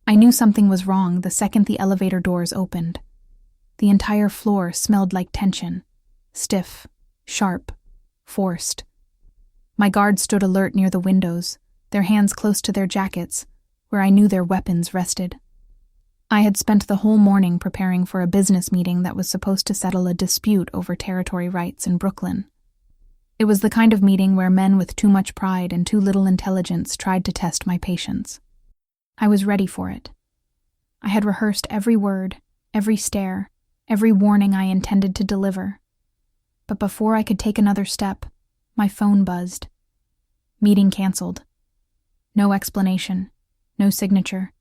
I knew something was wrong the second the elevator doors opened. The entire floor smelled like tension, stiff, sharp, forced. My guards stood alert near the windows, their hands close to their jackets, where I knew their weapons rested. I had spent the whole morning preparing for a business meeting that was supposed to settle a dispute over territory rights in Brooklyn. It was the kind of meeting where men with too much pride and too little intelligence tried to test my patience. I was ready for it. I had rehearsed every word, every stare, every warning I intended to deliver. But before I could take another step, my phone buzzed. Meeting canceled. No explanation, no signature,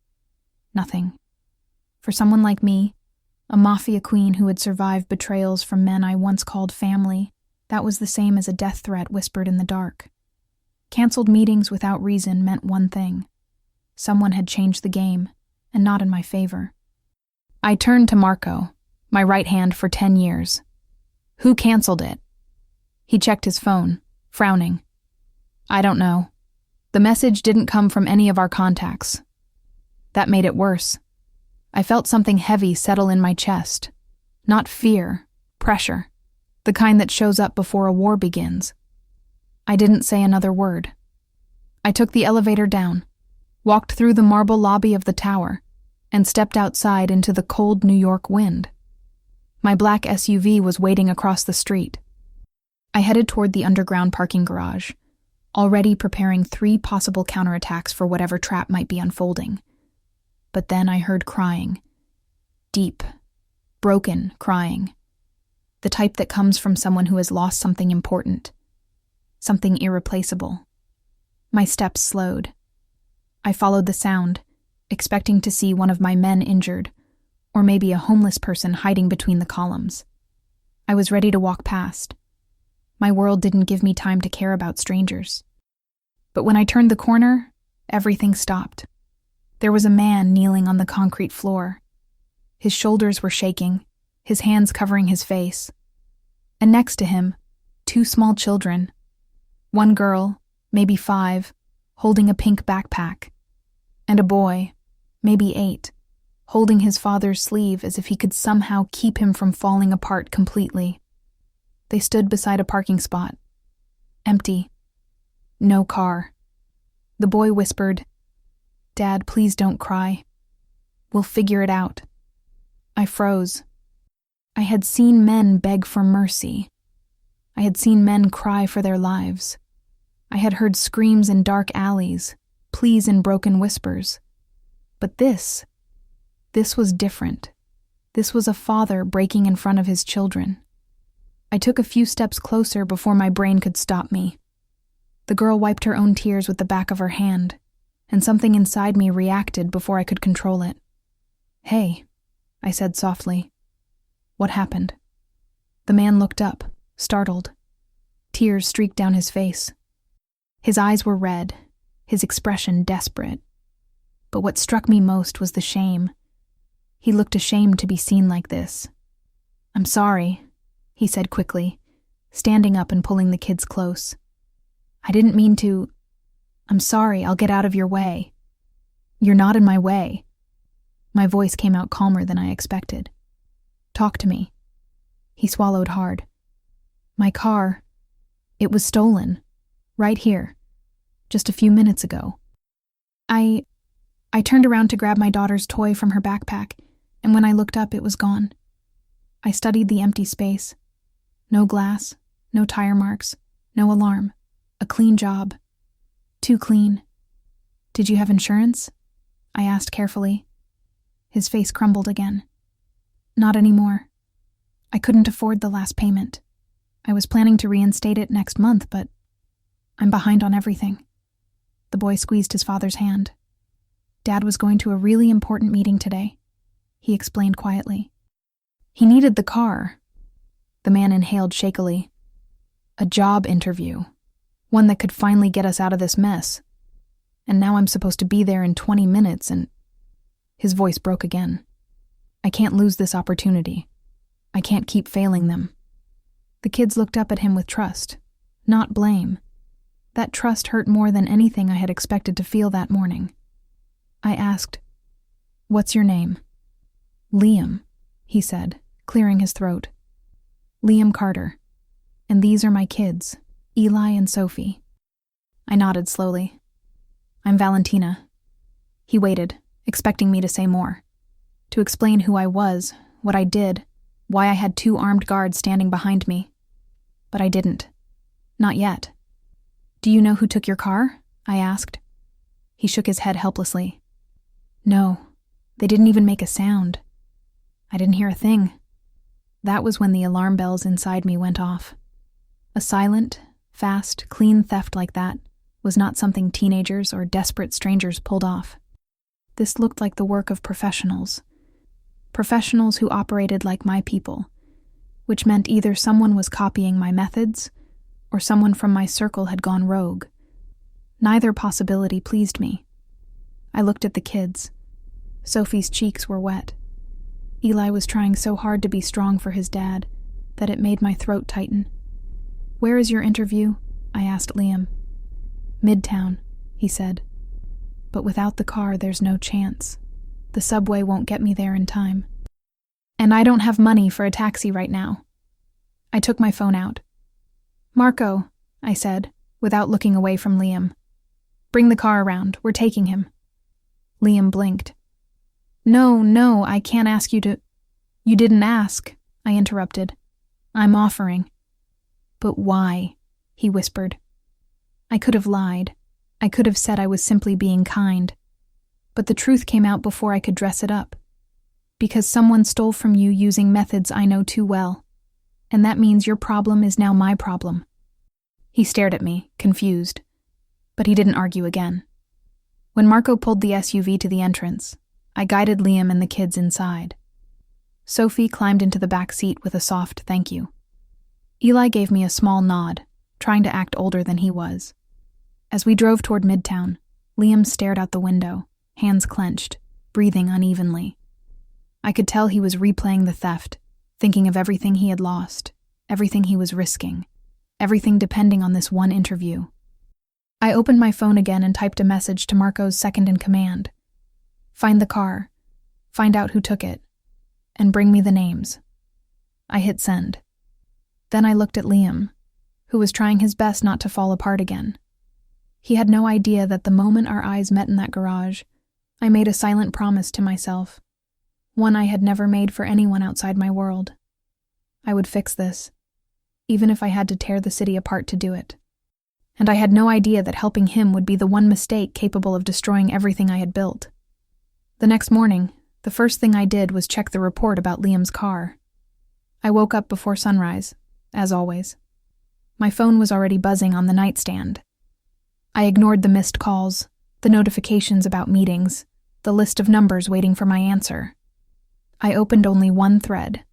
nothing. For someone like me, a Mafia queen who had survived betrayals from men I once called family, that was the same as a death threat whispered in the dark. Canceled meetings without reason meant one thing. Someone had changed the game, and not in my favor. I turned to Marco, my right hand for 10 years. Who canceled it? He checked his phone, frowning. I don't know. The message didn't come from any of our contacts. That made it worse. I felt something heavy settle in my chest. Not fear, pressure. The kind that shows up before a war begins. I didn't say another word. I took the elevator down, walked through the marble lobby of the tower, and stepped outside into the cold New York wind. My black SUV was waiting across the street. I headed toward the underground parking garage, already preparing 3 possible counterattacks for whatever trap might be unfolding. But then I heard crying. Deep, broken crying. The type that comes from someone who has lost something important. Something irreplaceable. My steps slowed. I followed the sound, expecting to see one of my men injured, or maybe a homeless person hiding between the columns. I was ready to walk past. My world didn't give me time to care about strangers. But when I turned the corner, everything stopped. There was a man kneeling on the concrete floor. His shoulders were shaking, his hands covering his face. And next to him, 2 small children. One girl, maybe 5, holding a pink backpack. And a boy, maybe 8, holding his father's sleeve as if he could somehow keep him from falling apart completely. They stood beside a parking spot. Empty. No car. The boy whispered, "Dad, please don't cry. We'll figure it out." I froze. I had seen men beg for mercy. I had seen men cry for their lives. I had heard screams in dark alleys, pleas in broken whispers. But this was different. This was a father breaking in front of his children. I took a few steps closer before my brain could stop me. The girl wiped her own tears with the back of her hand, and something inside me reacted before I could control it. "Hey," I said softly. "What happened?" The man looked up, startled. Tears streaked down his face. His eyes were red, his expression desperate. But what struck me most was the shame. He looked ashamed to be seen like this. "I'm sorry," he said quickly, standing up and pulling the kids close. "I didn't mean to. I'm sorry, I'll get out of your way." "You're not in my way." My voice came out calmer than I expected. "Talk to me." He swallowed hard. "My car, it was stolen. Right here. Just a few minutes ago." I turned around to grab my daughter's toy from her backpack, and when I looked up, it was gone. I studied the empty space. No glass, no tire marks, no alarm. A clean job. Too clean. "Did you have insurance?" I asked carefully. His face crumbled again. "Not anymore. I couldn't afford the last payment. I was planning to reinstate it next month, but I'm behind on everything." The boy squeezed his father's hand. "Dad was going to a really important meeting today," he explained quietly. "He needed the car." The man inhaled shakily. "A job interview. One that could finally get us out of this mess. And now I'm supposed to be there in 20 minutes and..." His voice broke again. "I can't lose this opportunity. I can't keep failing them." The kids looked up at him with trust, not blame. That trust hurt more than anything I had expected to feel that morning. I asked, "What's your name?" "Liam," he said, clearing his throat. "Liam Carter. And these are my kids, Eli and Sophie." I nodded slowly. "I'm Valentina." He waited, expecting me to say more. To explain who I was, what I did, why I had 2 armed guards standing behind me. But I didn't. Not yet. "Do you know who took your car?" I asked. He shook his head helplessly. "No, they didn't even make a sound. I didn't hear a thing." That was when the alarm bells inside me went off. A silent, fast, clean theft like that was not something teenagers or desperate strangers pulled off. This looked like the work of professionals. Professionals who operated like my people, which meant either someone was copying my methods or someone from my circle had gone rogue. Neither possibility pleased me. I looked at the kids. Sophie's cheeks were wet. Eli was trying so hard to be strong for his dad that it made my throat tighten. "Where is your interview?" I asked Liam. "Midtown," he said. "But without the car, there's no chance. The subway won't get me there in time. And I don't have money for a taxi right now." I took my phone out. "Marco," I said, without looking away from Liam. "Bring the car around. We're taking him." Liam blinked. No, I can't ask you to—" "You didn't ask," I interrupted. "I'm offering." "But why?" he whispered. I could have lied. I could have said I was simply being kind. But the truth came out before I could dress it up. Because someone stole from you using methods I know too well. And that means your problem is now my problem. He stared at me, confused. But he didn't argue again. When Marco pulled the SUV to the entrance, I guided Liam and the kids inside. Sophie climbed into the back seat with a soft thank you. Eli gave me a small nod, trying to act older than he was. As we drove toward Midtown, Liam stared out the window, hands clenched, breathing unevenly. I could tell he was replaying the theft, thinking of everything he had lost, everything he was risking, everything depending on this one interview. I opened my phone again and typed a message to Marco's second-in-command. "Find the car, find out who took it, and bring me the names." I hit send. Then I looked at Liam, who was trying his best not to fall apart again. He had no idea that the moment our eyes met in that garage, I made a silent promise to myself, one I had never made for anyone outside my world. I would fix this, even if I had to tear the city apart to do it. And I had no idea that helping him would be the one mistake capable of destroying everything I had built. The next morning, the first thing I did was check the report about Liam's car. I woke up before sunrise, as always. My phone was already buzzing on the nightstand. I ignored the missed calls, the notifications about meetings, the list of numbers waiting for my answer. I opened only one thread.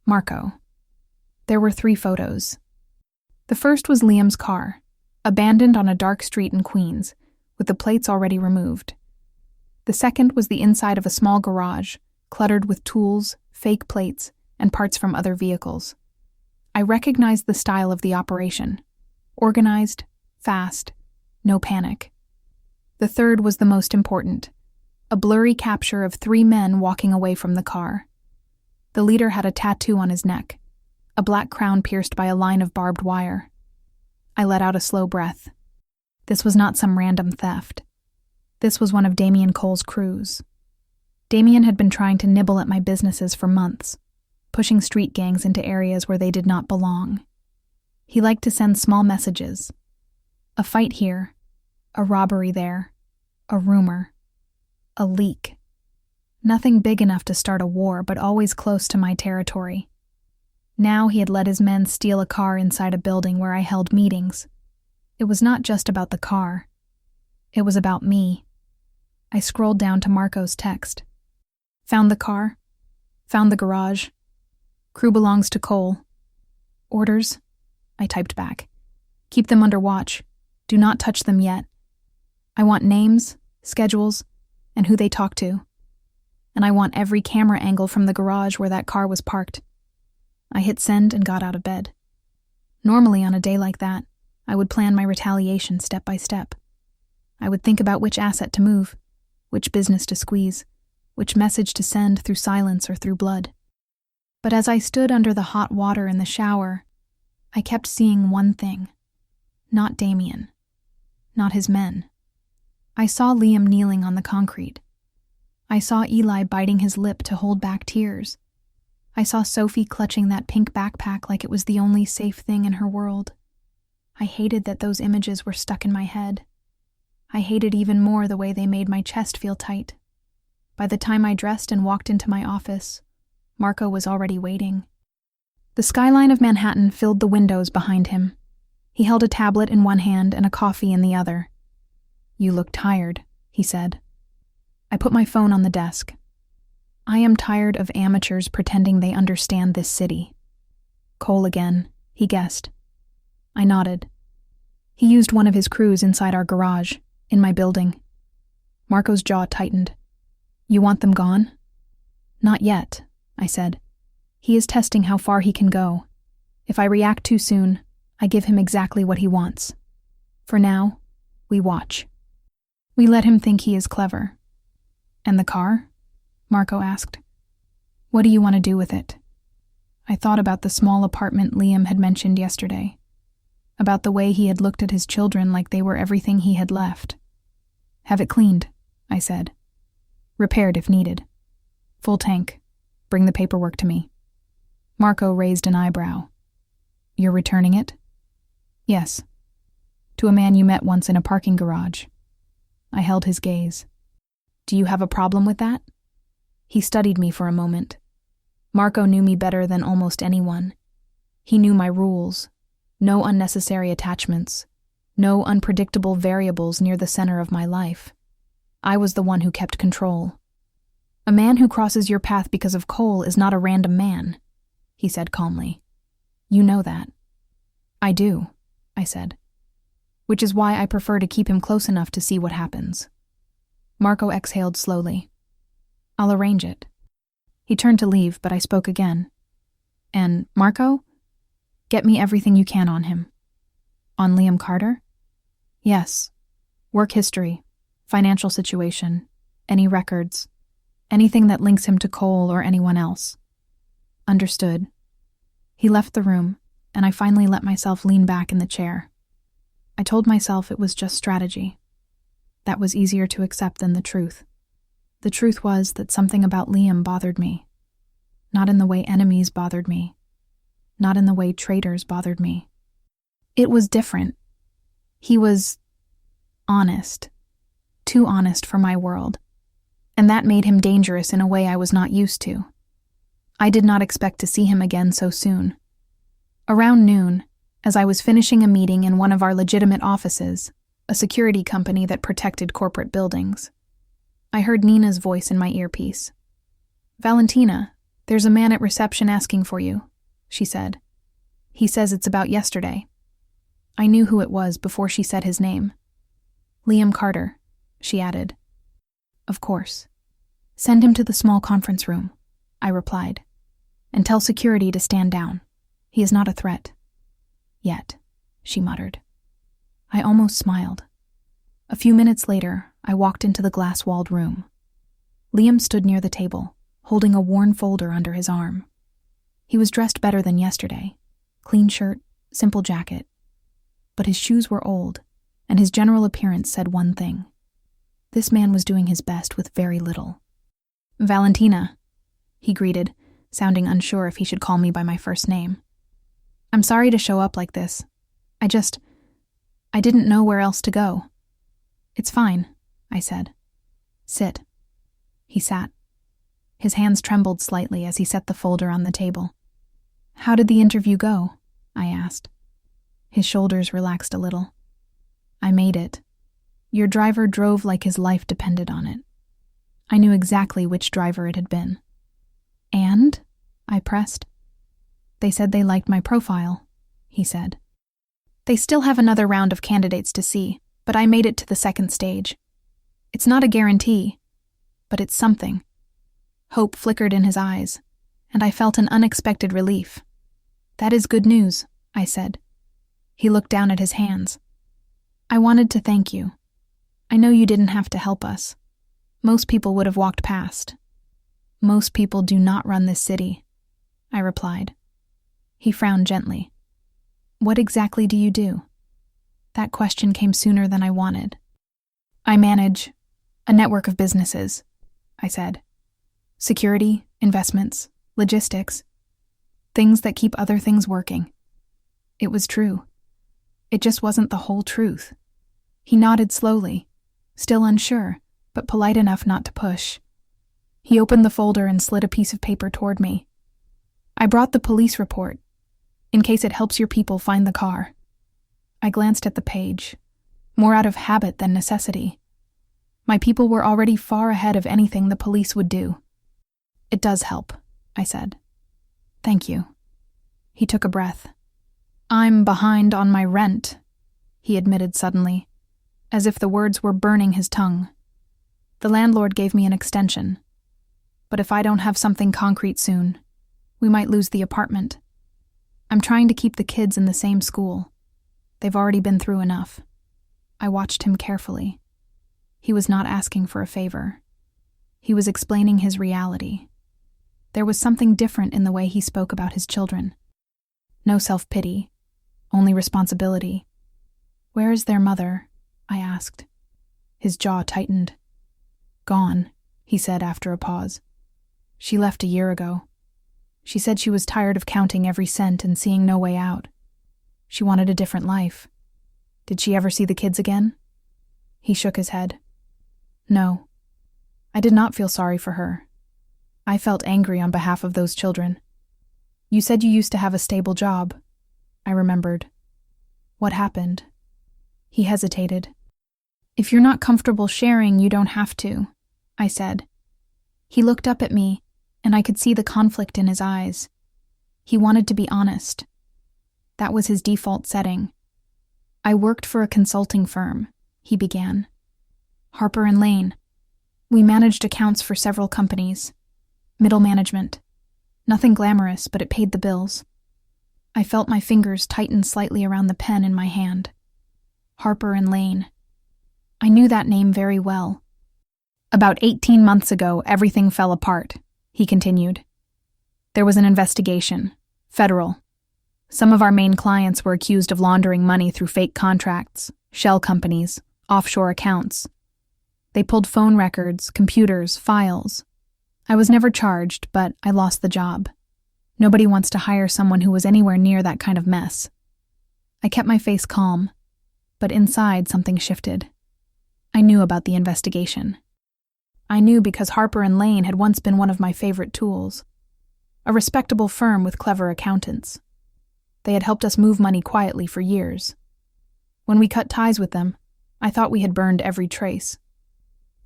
Marco. There were 3 photos. The first was Liam's car, abandoned on a dark street in Queens, with the plates already removed. The second was the inside of a small garage, cluttered with tools, fake plates, and parts from other vehicles. I recognized the style of the operation. Organized, fast, no panic. The third was the most important. A blurry capture of 3 men walking away from the car. The leader had a tattoo on his neck, a black crown pierced by a line of barbed wire. I let out a slow breath. This was not some random theft. This was one of Damien Cole's crews. Damien had been trying to nibble at my businesses for months, pushing street gangs into areas where they did not belong. He liked to send small messages. A fight here, a robbery there, a rumor, a leak. Nothing big enough to start a war, but always close to my territory. Now he had let his men steal a car inside a building where I held meetings. It was not just about the car. It was about me. I scrolled down to Marco's text. Found the car. Found the garage. Crew belongs to Cole. Orders? I typed back. Keep them under watch. Do not touch them yet. I want names, schedules, and who they talk to. And I want every camera angle from the garage where that car was parked. I hit send and got out of bed. Normally on a day like that, I would plan my retaliation step by step. I would think about which asset to move, which business to squeeze, which message to send through silence or through blood. But as I stood under the hot water in the shower, I kept seeing one thing. Not Damien. Not his men. I saw Liam kneeling on the concrete. I saw Eli biting his lip to hold back tears. I saw Sophie clutching that pink backpack like it was the only safe thing in her world. I hated that those images were stuck in my head. I hated even more the way they made my chest feel tight. By the time I dressed and walked into my office, Marco was already waiting. The skyline of Manhattan filled the windows behind him. He held a tablet in one hand and a coffee in the other. "You look tired," he said. I put my phone on the desk. I am tired of amateurs pretending they understand this city. "Coal again," he guessed. I nodded. He used one of his crews inside our garage, in my building. Marco's jaw tightened. "You want them gone?" "Not yet," I said. "He is testing how far he can go. If I react too soon, I give him exactly what he wants. For now, we watch. We let him think he is clever." "And the car?" Marco asked. "What do you want to do with it?" I thought about the small apartment Liam had mentioned yesterday, about the way he had looked at his children like they were everything he had left. "Have it cleaned," I said. "Repaired if needed. Full tank. Bring the paperwork to me." Marco raised an eyebrow. "You're returning it?" "Yes. To a man you met once in a parking garage." I held his gaze. "Do you have a problem with that?" He studied me for a moment. Marco knew me better than almost anyone. He knew my rules. No unnecessary attachments. No unpredictable variables near the center of my life. I was the one who kept control. "A man who crosses your path because of coal is not a random man," he said calmly. "You know that." "I do," I said. "Which is why I prefer to keep him close enough to see what happens." Marco exhaled slowly. "I'll arrange it." He turned to leave, but I spoke again. "And, Marco, get me everything you can on him." "On Liam Carter?" "Yes. Work history, financial situation, any records, anything that links him to Cole or anyone else." "Understood." He left the room, and I finally let myself lean back in the chair. I told myself it was just strategy. That was easier to accept than the truth. The truth was that something about Liam bothered me. Not in the way enemies bothered me. Not in the way traitors bothered me. It was different. He was honest. Too honest for my world. And that made him dangerous in a way I was not used to. I did not expect to see him again so soon. Around noon, as I was finishing a meeting in one of our legitimate offices, a security company that protected corporate buildings, I heard Nina's voice in my earpiece. "Valentina, there's a man at reception asking for you," she said. "He says it's about yesterday." I knew who it was before she said his name. "Liam Carter," she added. "Of course. Send him to the small conference room," I replied. "And tell security to stand down. He is not a threat." "Yet," she muttered. I almost smiled. A few minutes later, I walked into the glass-walled room. Liam stood near the table, holding a worn folder under his arm. He was dressed better than yesterday. Clean shirt, simple jacket. But his shoes were old, and his general appearance said one thing. This man was doing his best with very little. "Valentina," he greeted, sounding unsure if he should call me by my first name. "I'm sorry to show up like this. I didn't know where else to go." "It's fine," I said. "Sit." He sat. His hands trembled slightly as he set the folder on the table. "How did the interview go?" I asked. His shoulders relaxed a little. "I made it. Your driver drove like his life depended on it." I knew exactly which driver it had been. "And?" I pressed. "They said they liked my profile," he said. "They still have another round of candidates to see, but I made it to the second stage. It's not a guarantee, but it's something." Hope flickered in his eyes, and I felt an unexpected relief. "That is good news," I said. He looked down at his hands. "I wanted to thank you. I know you didn't have to help us. Most people would have walked past, Most people do not run this city, I replied. He frowned gently. What exactly do you do? That question came sooner than I wanted. I manage a network of businesses, I said. Security, investments, logistics, things that keep other things working. It was true. It just wasn't the whole truth. He nodded slowly, still unsure, but polite enough not to push. He opened the folder and slid a piece of paper toward me. I brought the police report, in case it helps your people find the car. I glanced at the page, more out of habit than necessity. My people were already far ahead of anything the police would do. It does help, I said. Thank you. He took a breath. I'm behind on my rent, he admitted suddenly, as if the words were burning his tongue. The landlord gave me an extension. But if I don't have something concrete soon, we might lose the apartment. I'm trying to keep the kids in the same school. They've already been through enough. I watched him carefully. He was not asking for a favor. He was explaining his reality. There was something different in the way he spoke about his children. No self-pity, only responsibility. Where is their mother? I asked. His jaw tightened. Gone, he said after a pause. She left a year ago. She said she was tired of counting every cent and seeing no way out. She wanted a different life. Did she ever see the kids again? He shook his head. No. I did not feel sorry for her. I felt angry on behalf of those children. You said you used to have a stable job. I remembered. What happened? He hesitated. If you're not comfortable sharing, you don't have to, I said. He looked up at me, and I could see the conflict in his eyes. He wanted to be honest. That was his default setting. I worked for a consulting firm, he began. Harper & Lane. We managed accounts for several companies. Middle management. Nothing glamorous, but it paid the bills. I felt my fingers tighten slightly around the pen in my hand. Harper & Lane. I knew that name very well. About 18 months ago, everything fell apart, he continued. There was an investigation. Federal. Some of our main clients were accused of laundering money through fake contracts, shell companies, offshore accounts. They pulled phone records, computers, files. I was never charged, but I lost the job. Nobody wants to hire someone who was anywhere near that kind of mess. I kept my face calm, but inside something shifted. I knew about the investigation. I knew because Harper & Lane had once been one of my favorite tools. A respectable firm with clever accountants. They had helped us move money quietly for years. When we cut ties with them, I thought we had burned every trace.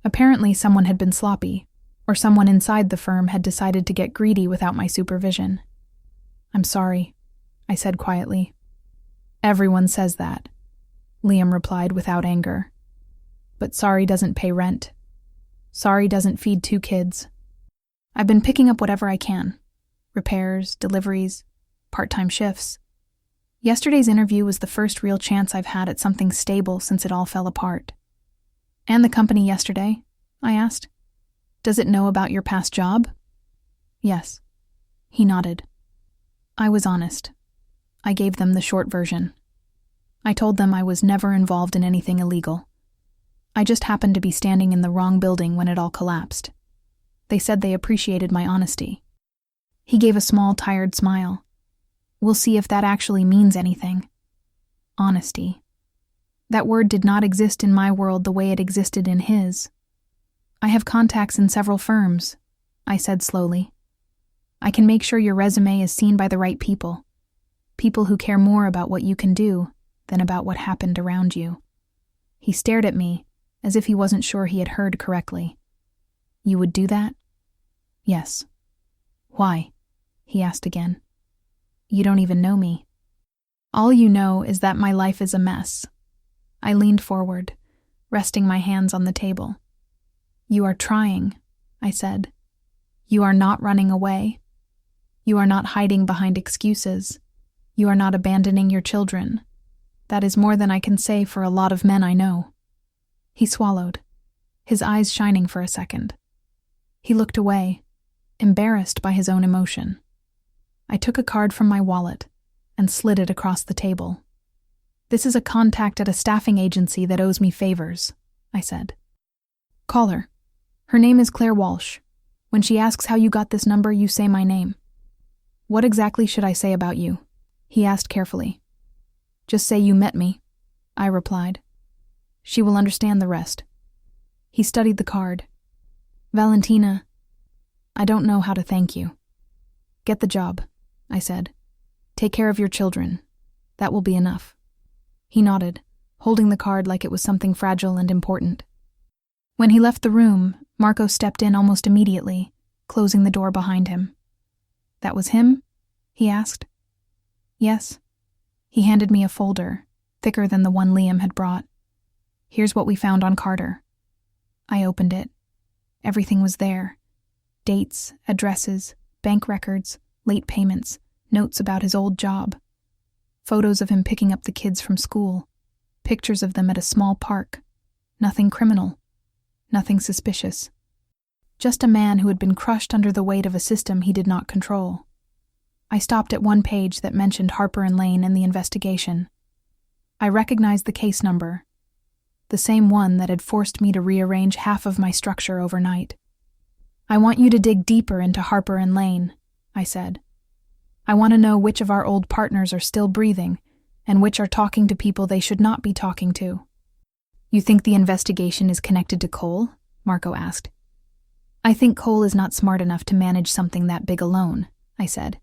Apparently someone had been sloppy, or someone inside the firm had decided to get greedy without my supervision. I'm sorry, I said quietly. Everyone says that, Liam replied without anger. But sorry doesn't pay rent. Sorry doesn't feed 2 kids. I've been picking up whatever I can. Repairs, deliveries, part-time shifts. Yesterday's interview was the first real chance I've had at something stable since it all fell apart. And the company yesterday? I asked. Does it know about your past job? Yes. He nodded. I was honest. I gave them the short version. I told them I was never involved in anything illegal. I just happened to be standing in the wrong building when it all collapsed. They said they appreciated my honesty. He gave a small, tired smile. We'll see if that actually means anything. Honesty. That word did not exist in my world the way it existed in his. I have contacts in several firms, I said slowly. I can make sure your resume is seen by the right people. People who care more about what you can do than about what happened around you. He stared at me, as if he wasn't sure he had heard correctly. You would do that? Yes. Why? He asked again. You don't even know me. All you know is that my life is a mess. I leaned forward, resting my hands on the table. You are trying, I said. You are not running away. You are not hiding behind excuses. You are not abandoning your children. That is more than I can say for a lot of men I know. He swallowed, his eyes shining for a second. He looked away, embarrassed by his own emotion. I took a card from my wallet and slid it across the table. "This is a contact at a staffing agency that owes me favors," I said. "Call her. Her name is Claire Walsh. When she asks how you got this number, you say my name." "What exactly should I say about you?" he asked carefully. "Just say you met me," I replied. "She will understand the rest." He studied the card. "Valentina, I don't know how to thank you." "Get the job," I said. "Take care of your children. That will be enough." He nodded, holding the card like it was something fragile and important. When he left the room, Marco stepped in almost immediately, closing the door behind him. "That was him?" he asked. "Yes." He handed me a folder, thicker than the one Liam had brought. "Here's what we found on Carter." I opened it. Everything was there. Dates, addresses, bank records, late payments, notes about his old job. Photos of him picking up the kids from school. Pictures of them at a small park. Nothing criminal. Nothing suspicious. Just a man who had been crushed under the weight of a system he did not control. I stopped at one page that mentioned Harper and Lane and the investigation. I recognized the case number, the same one that had forced me to rearrange half of my structure overnight. "I want you to dig deeper into Harper and Lane," I said. "I want to know which of our old partners are still breathing and which are talking to people they should not be talking to." "You think the investigation is connected to Cole?" Marco asked. "I think Cole is not smart enough to manage something that big alone," I said.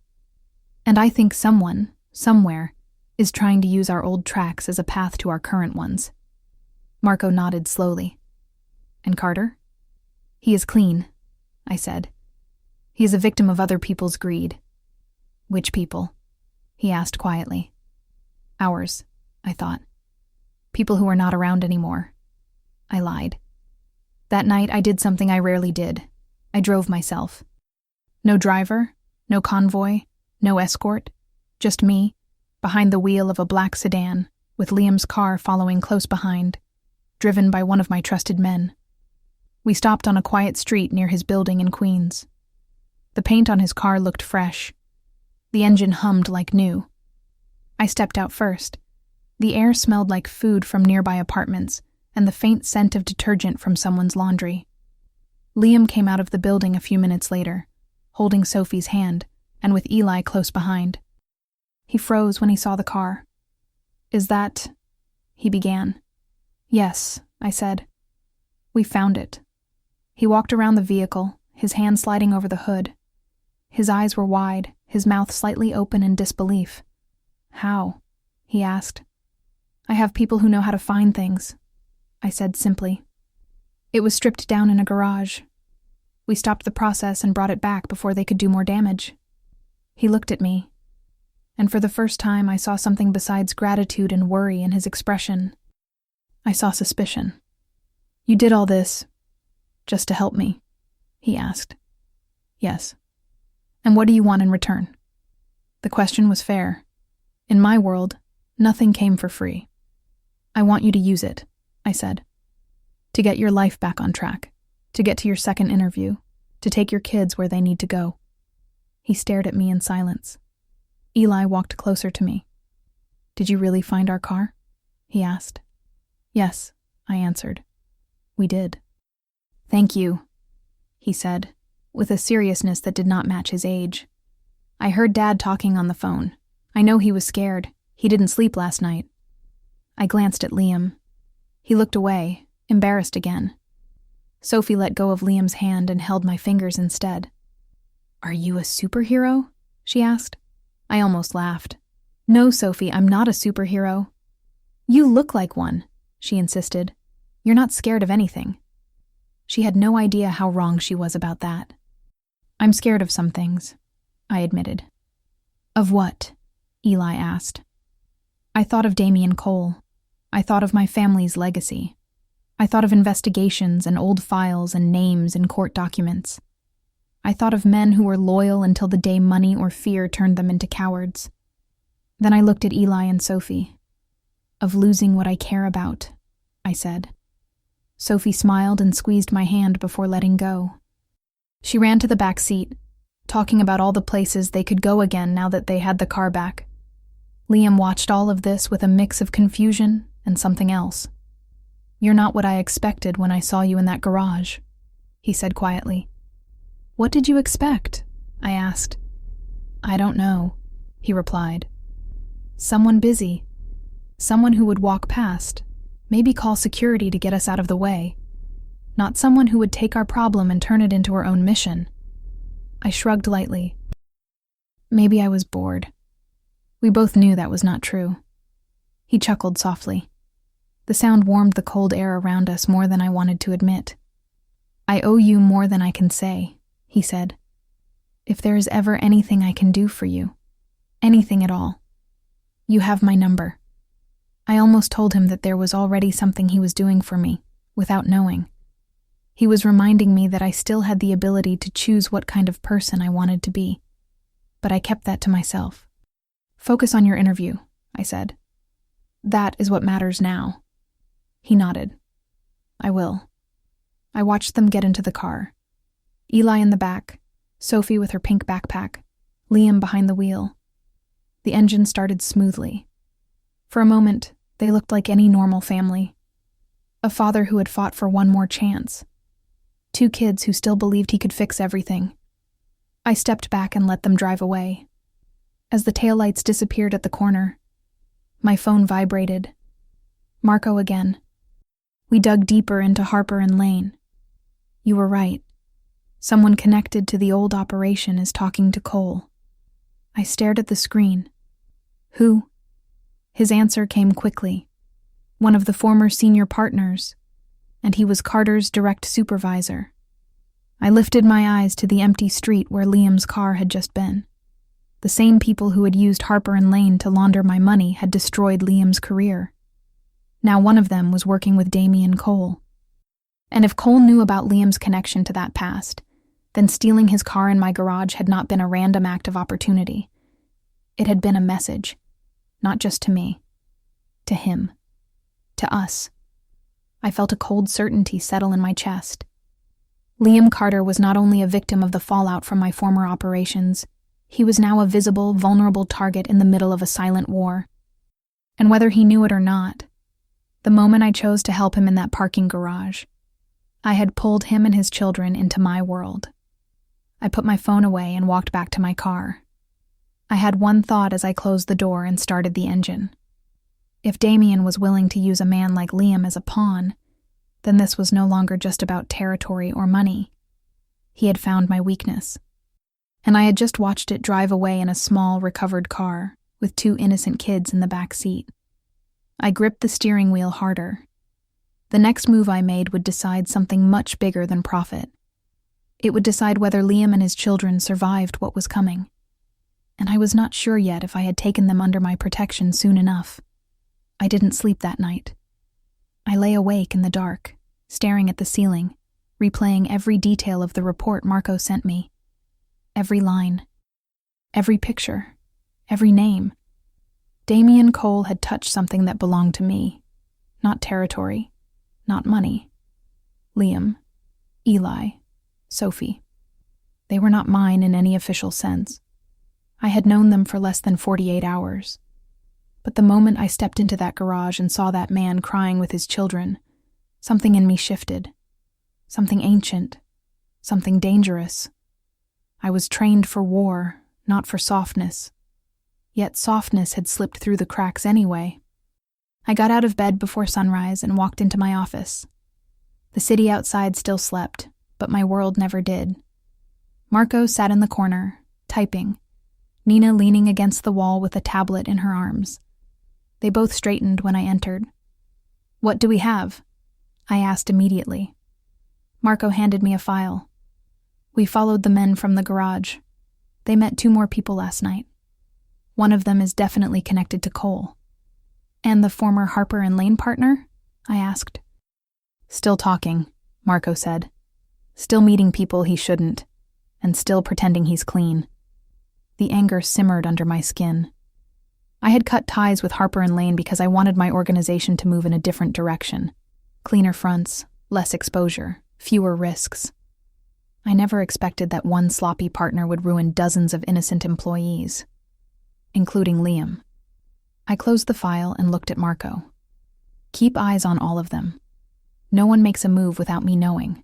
"And I think someone, somewhere, is trying to use our old tracks as a path to our current ones." Marco nodded slowly. "And Carter?" "He is clean," I said. "He is a victim of other people's greed." "Which people?" he asked quietly. "Ours," I thought. "People who are not around anymore." I lied. That night I did something I rarely did. I drove myself. No driver, no convoy, no escort, just me, behind the wheel of a black sedan, with Liam's car following close behind, driven by one of my trusted men. We stopped on a quiet street near his building in Queens. The paint on his car looked fresh. The engine hummed like new. I stepped out first. The air smelled like food from nearby apartments and the faint scent of detergent from someone's laundry. Liam came out of the building a few minutes later, holding Sophie's hand and with Eli close behind. He froze when he saw the car. "Is that—" he began. "Yes," I said. "We found it." He walked around the vehicle, his hand sliding over the hood. His eyes were wide, his mouth slightly open in disbelief. "How?" he asked. "I have people who know how to find things," I said simply. "It was stripped down in a garage. We stopped the process and brought it back before they could do more damage." He looked at me, and for the first time I saw something besides gratitude and worry in his expression. I saw suspicion. "You did all this just to help me?" he asked. "Yes." "And what do you want in return?" The question was fair. In my world, nothing came for free. "I want you to use it," I said. "To get your life back on track, to get to your second interview, to take your kids where they need to go." He stared at me in silence. Eli walked closer to me. "Did you really find our car?" he asked. "Yes," I answered. "We did." "Thank you," he said, with a seriousness that did not match his age. "I heard Dad talking on the phone. I know he was scared. He didn't sleep last night." I glanced at Liam. He looked away, embarrassed again. Sophie let go of Liam's hand and held my fingers instead. "Are you a superhero?" she asked. I almost laughed. "No, Sophie, I'm not a superhero." "You look like one," she insisted. "You're not scared of anything." She had no idea how wrong she was about that. "I'm scared of some things," I admitted. "Of what?" Eli asked. I thought of Damien Cole. I thought of my family's legacy. I thought of investigations and old files and names in court documents. I thought of men who were loyal until the day money or fear turned them into cowards. Then I looked at Eli and Sophie. "Of losing what I care about," I said. Sophie smiled and squeezed my hand before letting go. She ran to the back seat, talking about all the places they could go again now that they had the car back. Liam watched all of this with a mix of confusion and something else. "You're not what I expected when I saw you in that garage," he said quietly. "What did you expect?" I asked. "I don't know," he replied. "Someone busy. Someone who would walk past, maybe call security to get us out of the way. Not someone who would take our problem and turn it into her own mission." I shrugged lightly. Maybe I was bored. We both knew that was not true. He chuckled softly. The sound warmed the cold air around us more than I wanted to admit. "I owe you more than I can say," he said. "If there is ever anything I can do for you, anything at all, you have my number." I almost told him that there was already something he was doing for me, without knowing. He was reminding me that I still had the ability to choose what kind of person I wanted to be. But I kept that to myself. "Focus on your interview," I said. "That is what matters now." He nodded. "I will." I watched them get into the car. Eli in the back, Sophie with her pink backpack, Liam behind the wheel. The engine started smoothly. For a moment, they looked like any normal family. A father who had fought for one more chance. 2 kids who still believed he could fix everything. I stepped back and let them drive away. As the taillights disappeared at the corner, my phone vibrated. Marco again. We dug deeper into Harper and Lane. You were right. Someone connected to the old operation is talking to Cole. I stared at the screen. Who? His answer came quickly. One of the former senior partners, and he was Carter's direct supervisor. I lifted my eyes to the empty street where Liam's car had just been. The same people who had used Harper and Lane to launder my money had destroyed Liam's career. Now one of them was working with Damian Cole. And if Cole knew about Liam's connection to that past, then stealing his car in my garage had not been a random act of opportunity. It had been a message, not just to me, to him, to us. I felt a cold certainty settle in my chest. Liam Carter was not only a victim of the fallout from my former operations, he was now a visible, vulnerable target in the middle of a silent war. And whether he knew it or not, the moment I chose to help him in that parking garage, I had pulled him and his children into my world. I put my phone away and walked back to my car. I had one thought as I closed the door and started the engine. If Damian was willing to use a man like Liam as a pawn, then this was no longer just about territory or money. He had found my weakness. And I had just watched it drive away in a small, recovered car with 2 innocent kids in the back seat. I gripped the steering wheel harder. The next move I made would decide something much bigger than profit. It would decide whether Liam and his children survived what was coming. And I was not sure yet if I had taken them under my protection soon enough. I didn't sleep that night. I lay awake in the dark, staring at the ceiling, replaying every detail of the report Marco sent me. Every line, every picture, every name. Damian Cole had touched something that belonged to me. Not territory, not money. Liam, Eli, Sophie. They were not mine in any official sense. I had known them for less than 48 hours. But the moment I stepped into that garage and saw that man crying with his children, something in me shifted. Something ancient, something dangerous. I was trained for war, not for softness. Yet softness had slipped through the cracks anyway. I got out of bed before sunrise and walked into my office. The city outside still slept, but my world never did. Marco sat in the corner, typing, Nina leaning against the wall with a tablet in her arms. They both straightened when I entered. "What do we have?" I asked immediately. Marco handed me a file. We followed the men from the garage. They met 2 more people last night. One of them is definitely connected to Cole. "And the former Harper and Lane partner?" I asked. "Still talking," Marco said. "Still meeting people he shouldn't, and still pretending he's clean." The anger simmered under my skin. I had cut ties with Harper and Lane because I wanted my organization to move in a different direction. Cleaner fronts, less exposure, fewer risks. I never expected that one sloppy partner would ruin dozens of innocent employees, including Liam. I closed the file and looked at Marco. Keep eyes on all of them. No one makes a move without me knowing.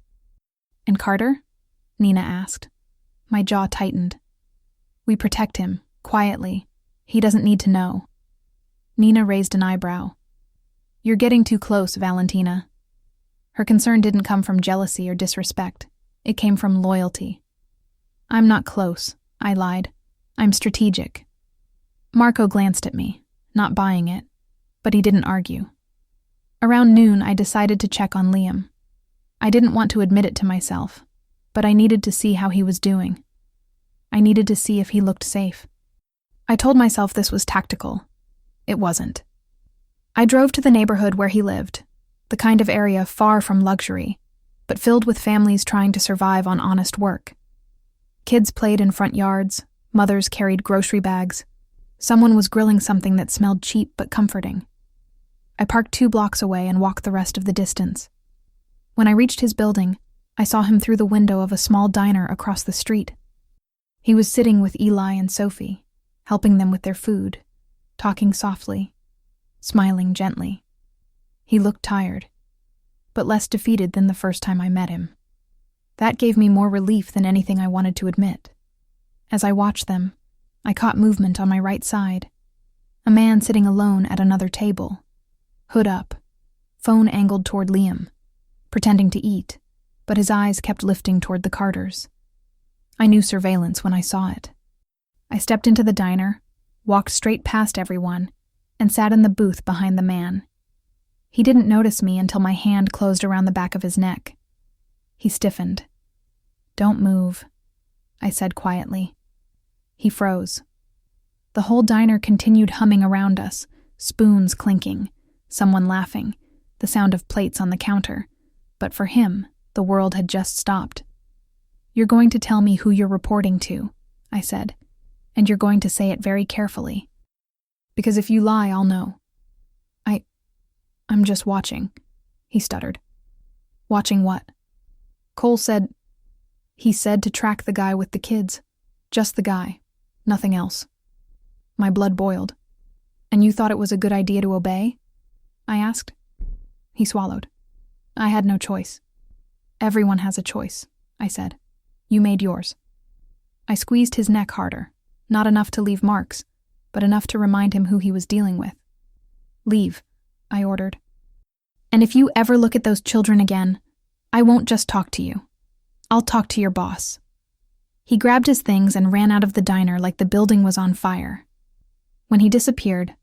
And Carter? Nina asked. My jaw tightened. We protect him, quietly. He doesn't need to know. Nina raised an eyebrow. You're getting too close, Valentina. Her concern didn't come from jealousy or disrespect. It came from loyalty. I'm not close, I lied. I'm strategic. Marco glanced at me, not buying it, but he didn't argue. Around noon, I decided to check on Liam. I didn't want to admit it to myself, but I needed to see how he was doing. I needed to see if he looked safe. I told myself this was tactical. It wasn't. I drove to the neighborhood where he lived, the kind of area far from luxury, but filled with families trying to survive on honest work. Kids played in front yards, mothers carried grocery bags. Someone was grilling something that smelled cheap but comforting. I parked 2 blocks away and walked the rest of the distance. When I reached his building, I saw him through the window of a small diner across the street. He was sitting with Eli and Sophie, helping them with their food, talking softly, smiling gently. He looked tired, but less defeated than the first time I met him. That gave me more relief than anything I wanted to admit. As I watched them, I caught movement on my right side. A man sitting alone at another table, hood up, phone angled toward Liam, pretending to eat, but his eyes kept lifting toward the Carters. I knew surveillance when I saw it. I stepped into the diner, walked straight past everyone, and sat in the booth behind the man. He didn't notice me until my hand closed around the back of his neck. He stiffened. Don't move, I said quietly. He froze. The whole diner continued humming around us, spoons clinking, someone laughing, the sound of plates on the counter. But for him, the world had just stopped. You're going to tell me who you're reporting to, I said, and you're going to say it very carefully. Because if you lie, I'll know. I'm just watching, he stuttered. Watching what? Cole said... He said to track the guy with the kids. Just the guy. Nothing else. My blood boiled. And you thought it was a good idea to obey? I asked. He swallowed. I had no choice. Everyone has a choice, I said. You made yours. I squeezed his neck harder, not enough to leave marks, but enough to remind him who he was dealing with. Leave, I ordered. And if you ever look at those children again, I won't just talk to you. I'll talk to your boss. He grabbed his things and ran out of the diner like the building was on fire. When he disappeared,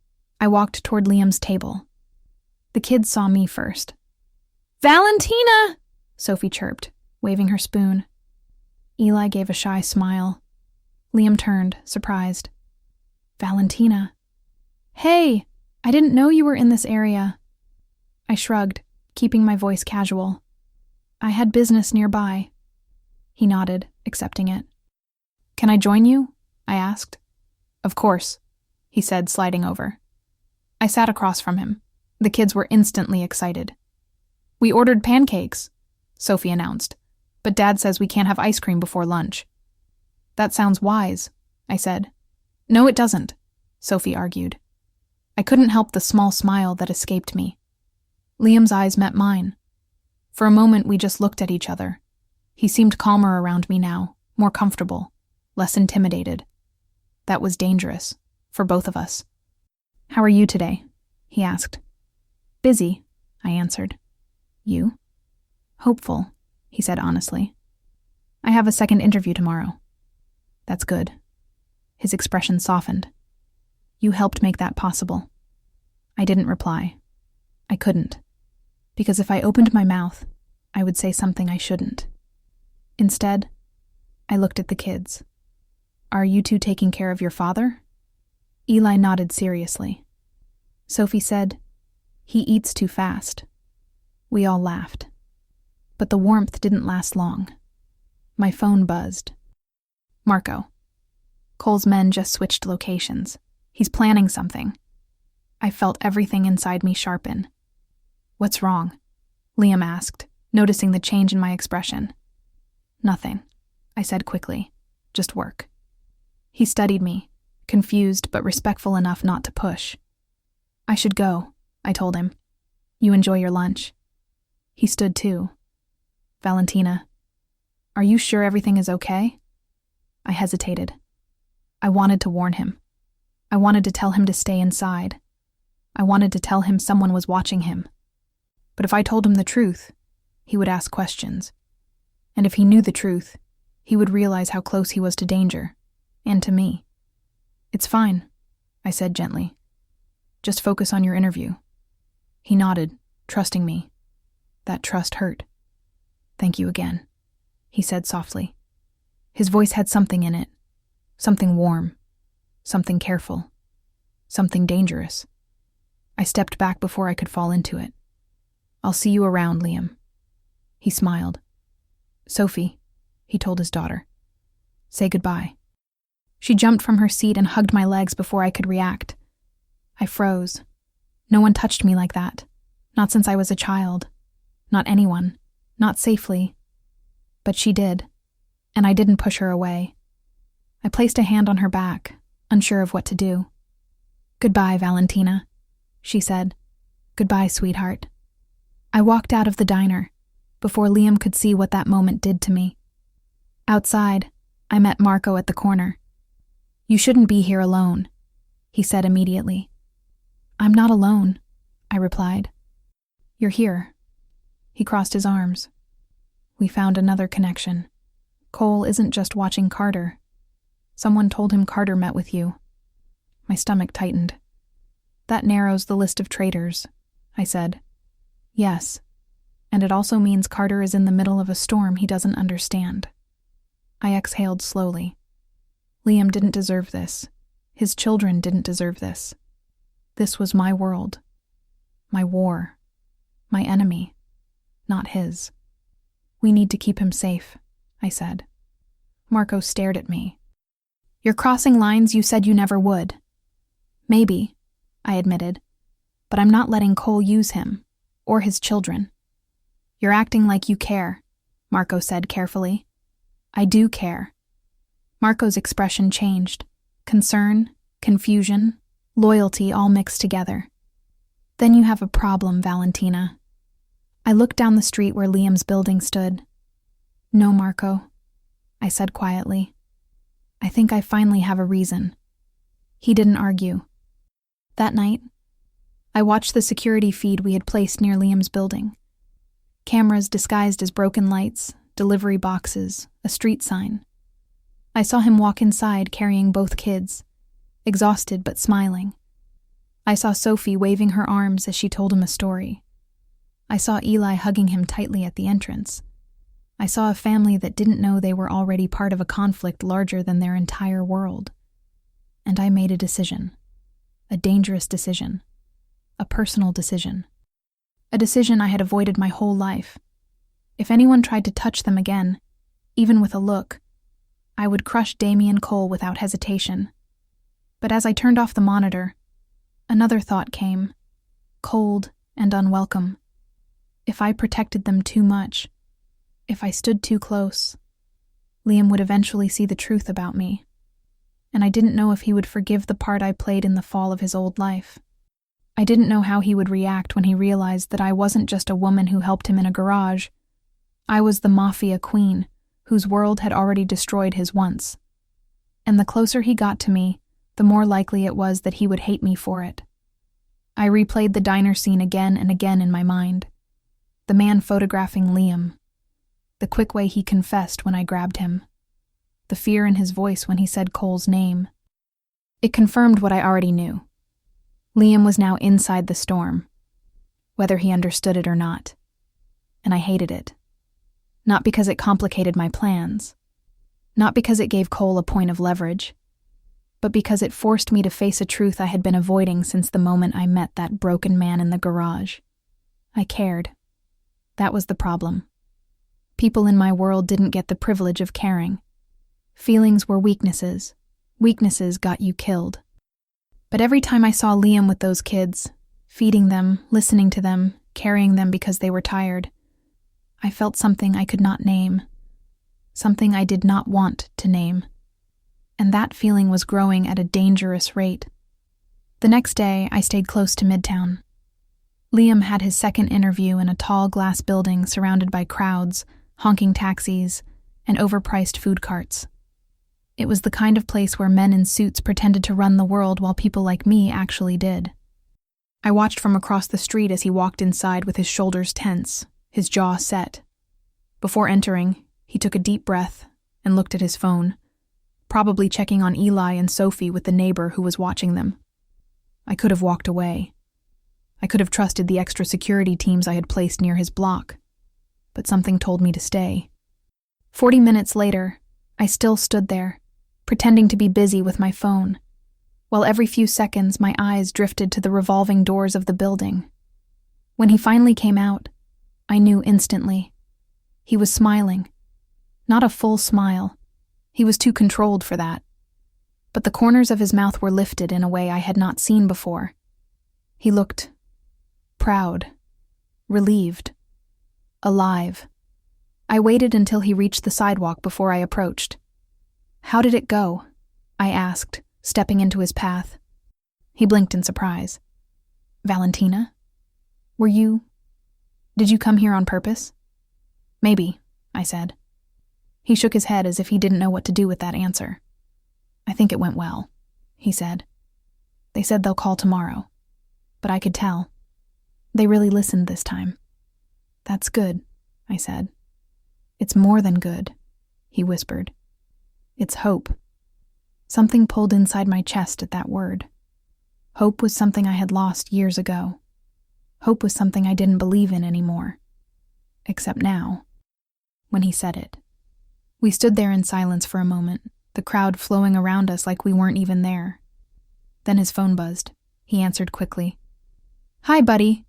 I walked toward Liam's table. The kids saw me first. Valentina! Sophie chirped, waving her spoon. Eli gave a shy smile. Liam turned, surprised. Valentina. Hey, I didn't know you were in this area. I shrugged, keeping my voice casual. I had business nearby. He nodded, accepting it. Can I join you? I asked. Of course, he said, sliding over. I sat across from him. The kids were instantly excited. We ordered pancakes, Sophie announced, but Dad says we can't have ice cream before lunch. That sounds wise, I said. No, it doesn't, Sophie argued. I couldn't help the small smile that escaped me. Liam's eyes met mine. For a moment, we just looked at each other. He seemed calmer around me now, more comfortable, less intimidated. That was dangerous, for both of us. How are you today? He asked. Busy, I answered. You? Hopeful, he said honestly. I have a second interview tomorrow. That's good. His expression softened. You helped make that possible. I didn't reply. I couldn't. Because if I opened my mouth, I would say something I shouldn't. Instead, I looked at the kids. Are you two taking care of your father? Eli nodded seriously. Sophie said, He eats too fast. We all laughed. But the warmth didn't last long. My phone buzzed. Marco. Cole's men just switched locations. He's planning something. I felt everything inside me sharpen. What's wrong? Liam asked, noticing the change in my expression. Nothing, I said quickly. Just work. He studied me, confused but respectful enough not to push. I should go, I told him. You enjoy your lunch. He stood too. Valentina, are you sure everything is okay? I hesitated. I wanted to warn him. I wanted to tell him to stay inside. I wanted to tell him someone was watching him. But if I told him the truth, he would ask questions. And if he knew the truth, he would realize how close he was to danger, and to me. It's fine, I said gently. Just focus on your interview. He nodded, trusting me. That trust hurt. Thank you again, he said softly. His voice had something in it. Something warm. Something careful. Something dangerous. I stepped back before I could fall into it. I'll see you around, Liam. He smiled. Sophie, he told his daughter. Say goodbye. She jumped from her seat and hugged my legs before I could react. I froze. No one touched me like that. Not since I was a child. Not anyone. Not safely. But she did, and I didn't push her away. I placed a hand on her back, unsure of what to do. Goodbye, Valentina, she said. Goodbye, sweetheart. I walked out of the diner, before Liam could see what that moment did to me. Outside, I met Marco at the corner. You shouldn't be here alone, he said immediately. I'm not alone, I replied. You're here. He crossed his arms. We found another connection. Cole isn't just watching Carter. Someone told him Carter met with you. My stomach tightened. That narrows the list of traitors, I said. Yes, and it also means Carter is in the middle of a storm he doesn't understand. I exhaled slowly. Liam didn't deserve this. His children didn't deserve this. This was my world. My war. My enemy. Not his. We need to keep him safe, I said. Marco stared at me. You're crossing lines you said you never would. Maybe, I admitted, but I'm not letting Cole use him, or his children. You're acting like you care, Marco said carefully. I do care. Marco's expression changed. Concern, confusion, loyalty all mixed together. Then you have a problem, Valentina. I looked down the street where Liam's building stood. No, Marco, I said quietly. I think I finally have a reason. He didn't argue. That night, I watched the security feed we had placed near Liam's building. Cameras disguised as broken lights, delivery boxes, a street sign. I saw him walk inside carrying both kids, exhausted but smiling. I saw Sophie waving her arms as she told him a story. I saw Eli hugging him tightly at the entrance. I saw a family that didn't know they were already part of a conflict larger than their entire world. And I made a decision. A dangerous decision. A personal decision. A decision I had avoided my whole life. If anyone tried to touch them again, even with a look, I would crush Damien Cole without hesitation. But as I turned off the monitor, another thought came, cold and unwelcome. If I protected them too much, if I stood too close, Liam would eventually see the truth about me. And I didn't know if he would forgive the part I played in the fall of his old life. I didn't know how he would react when he realized that I wasn't just a woman who helped him in a garage. I was the Mafia queen, whose world had already destroyed his once. And the closer he got to me, the more likely it was that he would hate me for it. I replayed the diner scene again and again in my mind. The man photographing Liam. The quick way he confessed when I grabbed him. The fear in his voice when he said Cole's name. It confirmed what I already knew. Liam was now inside the storm, whether he understood it or not. And I hated it. Not because it complicated my plans. Not because it gave Cole a point of leverage. But because it forced me to face a truth I had been avoiding since the moment I met that broken man in the garage. I cared. That was the problem. People in my world didn't get the privilege of caring. Feelings were weaknesses. Weaknesses got you killed. But every time I saw Liam with those kids, feeding them, listening to them, carrying them because they were tired, I felt something I could not name. something I did not want to name. And that feeling was growing at a dangerous rate. The next day, I stayed close to Midtown. Liam had his second interview in a tall glass building surrounded by crowds, honking taxis, and overpriced food carts. It was the kind of place where men in suits pretended to run the world while people like me actually did. I watched from across the street as he walked inside with his shoulders tense, his jaw set. Before entering, he took a deep breath and looked at his phone, probably checking on Eli and Sophie with the neighbor who was watching them. I could have walked away. I could have trusted the extra security teams I had placed near his block, but something told me to stay. 40 minutes later, I still stood there, pretending to be busy with my phone, while every few seconds my eyes drifted to the revolving doors of the building. When he finally came out, I knew instantly. He was smiling. Not a full smile. He was too controlled for that. But the corners of his mouth were lifted in a way I had not seen before. He looked proud, relieved, alive. I waited until he reached the sidewalk before I approached. "How did it go?" I asked, stepping into his path. He blinked in surprise. "Valentina? Did you come here on purpose?" "Maybe," I said. He shook his head as if he didn't know what to do with that answer. "I think it went well," he said. "They said they'll call tomorrow, but I could tell. They really listened this time." "That's good," I said. "It's more than good," he whispered. "It's hope." Something pulled inside my chest at that word. Hope was something I had lost years ago. Hope was something I didn't believe in anymore. Except now, when he said it. We stood there in silence for a moment, the crowd flowing around us like we weren't even there. Then his phone buzzed. He answered quickly. "Hi, buddy."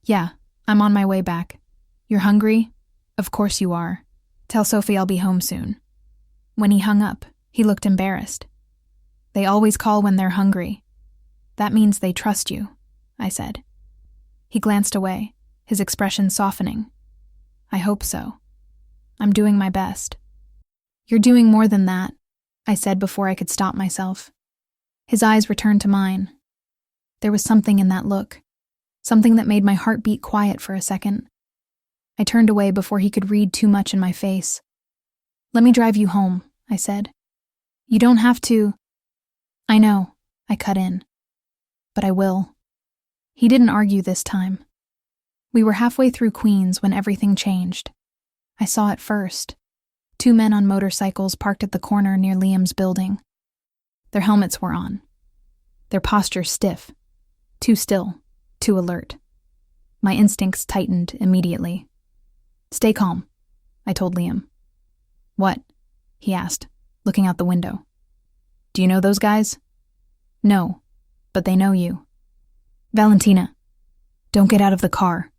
"Yeah, I'm on my way back. You're hungry?" "Of course you are. Tell Sophie I'll be home soon." When he hung up, he looked embarrassed. "They always call when they're hungry. That means they trust you," I said. He glanced away, his expression softening. "I hope so. I'm doing my best." "You're doing more than that," I said before I could stop myself. His eyes returned to mine. There was something in that look, something that made my heart beat quiet for a second. I turned away before he could read too much in my face. "Let me drive you home," I said. "You don't have to." "I know," I cut in. "But I will." He didn't argue this time. We were halfway through Queens when everything changed. I saw it first. 2 men on motorcycles parked at the corner near Liam's building. Their helmets were on. Their posture stiff. Too still, too alert. My instincts tightened immediately. "Stay calm," I told Liam. "What?" he asked, looking out the window. "Do you know those guys?" "No, but they know you." "Valentina, don't get out of the car."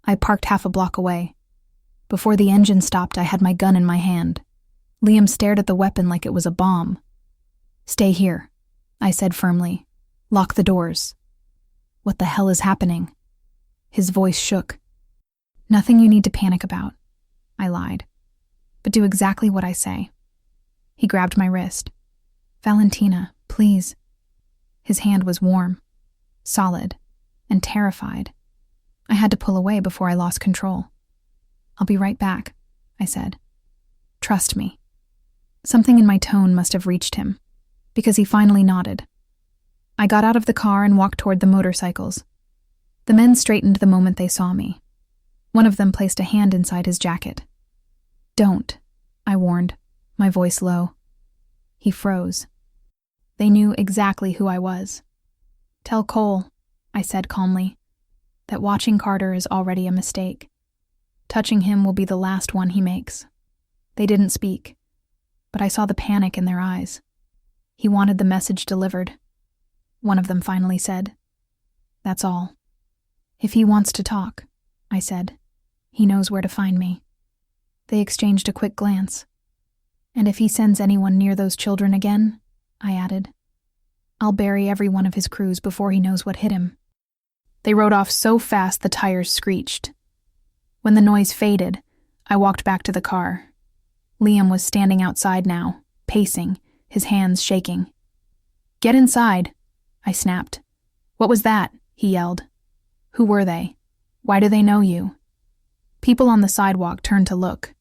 I parked half a block away. Before the engine stopped, I had my gun in my hand. Liam stared at the weapon like it was a bomb. "Stay here," I said firmly. "Lock the doors." "What the hell is happening?" His voice shook. "Nothing you need to panic about," I lied. "But do exactly what I say." He grabbed my wrist. "Valentina, please." His hand was warm, solid, and terrified. I had to pull away before I lost control. "I'll be right back," I said. "Trust me." Something in my tone must have reached him, because he finally nodded. I got out of the car and walked toward the motorcycles. The men straightened the moment they saw me. One of them placed a hand inside his jacket. "Don't," I warned, my voice low. He froze. They knew exactly who I was. "Tell Cole," I said calmly, "that watching Carter is already a mistake. Touching him will be the last one he makes." They didn't speak, but I saw the panic in their eyes. He wanted the message delivered. One of them finally said, "That's all." "If he wants to talk," I said, "he knows where to find me." They exchanged a quick glance. "And if he sends anyone near those children again," I added, "I'll bury every one of his crews before he knows what hit him." They rode off so fast the tires screeched. When the noise faded, I walked back to the car. Liam was standing outside now, pacing, his hands shaking. "Get inside," I snapped. "What was that?" he yelled. "Who were they? Why do they know you?" People on the sidewalk turned to look.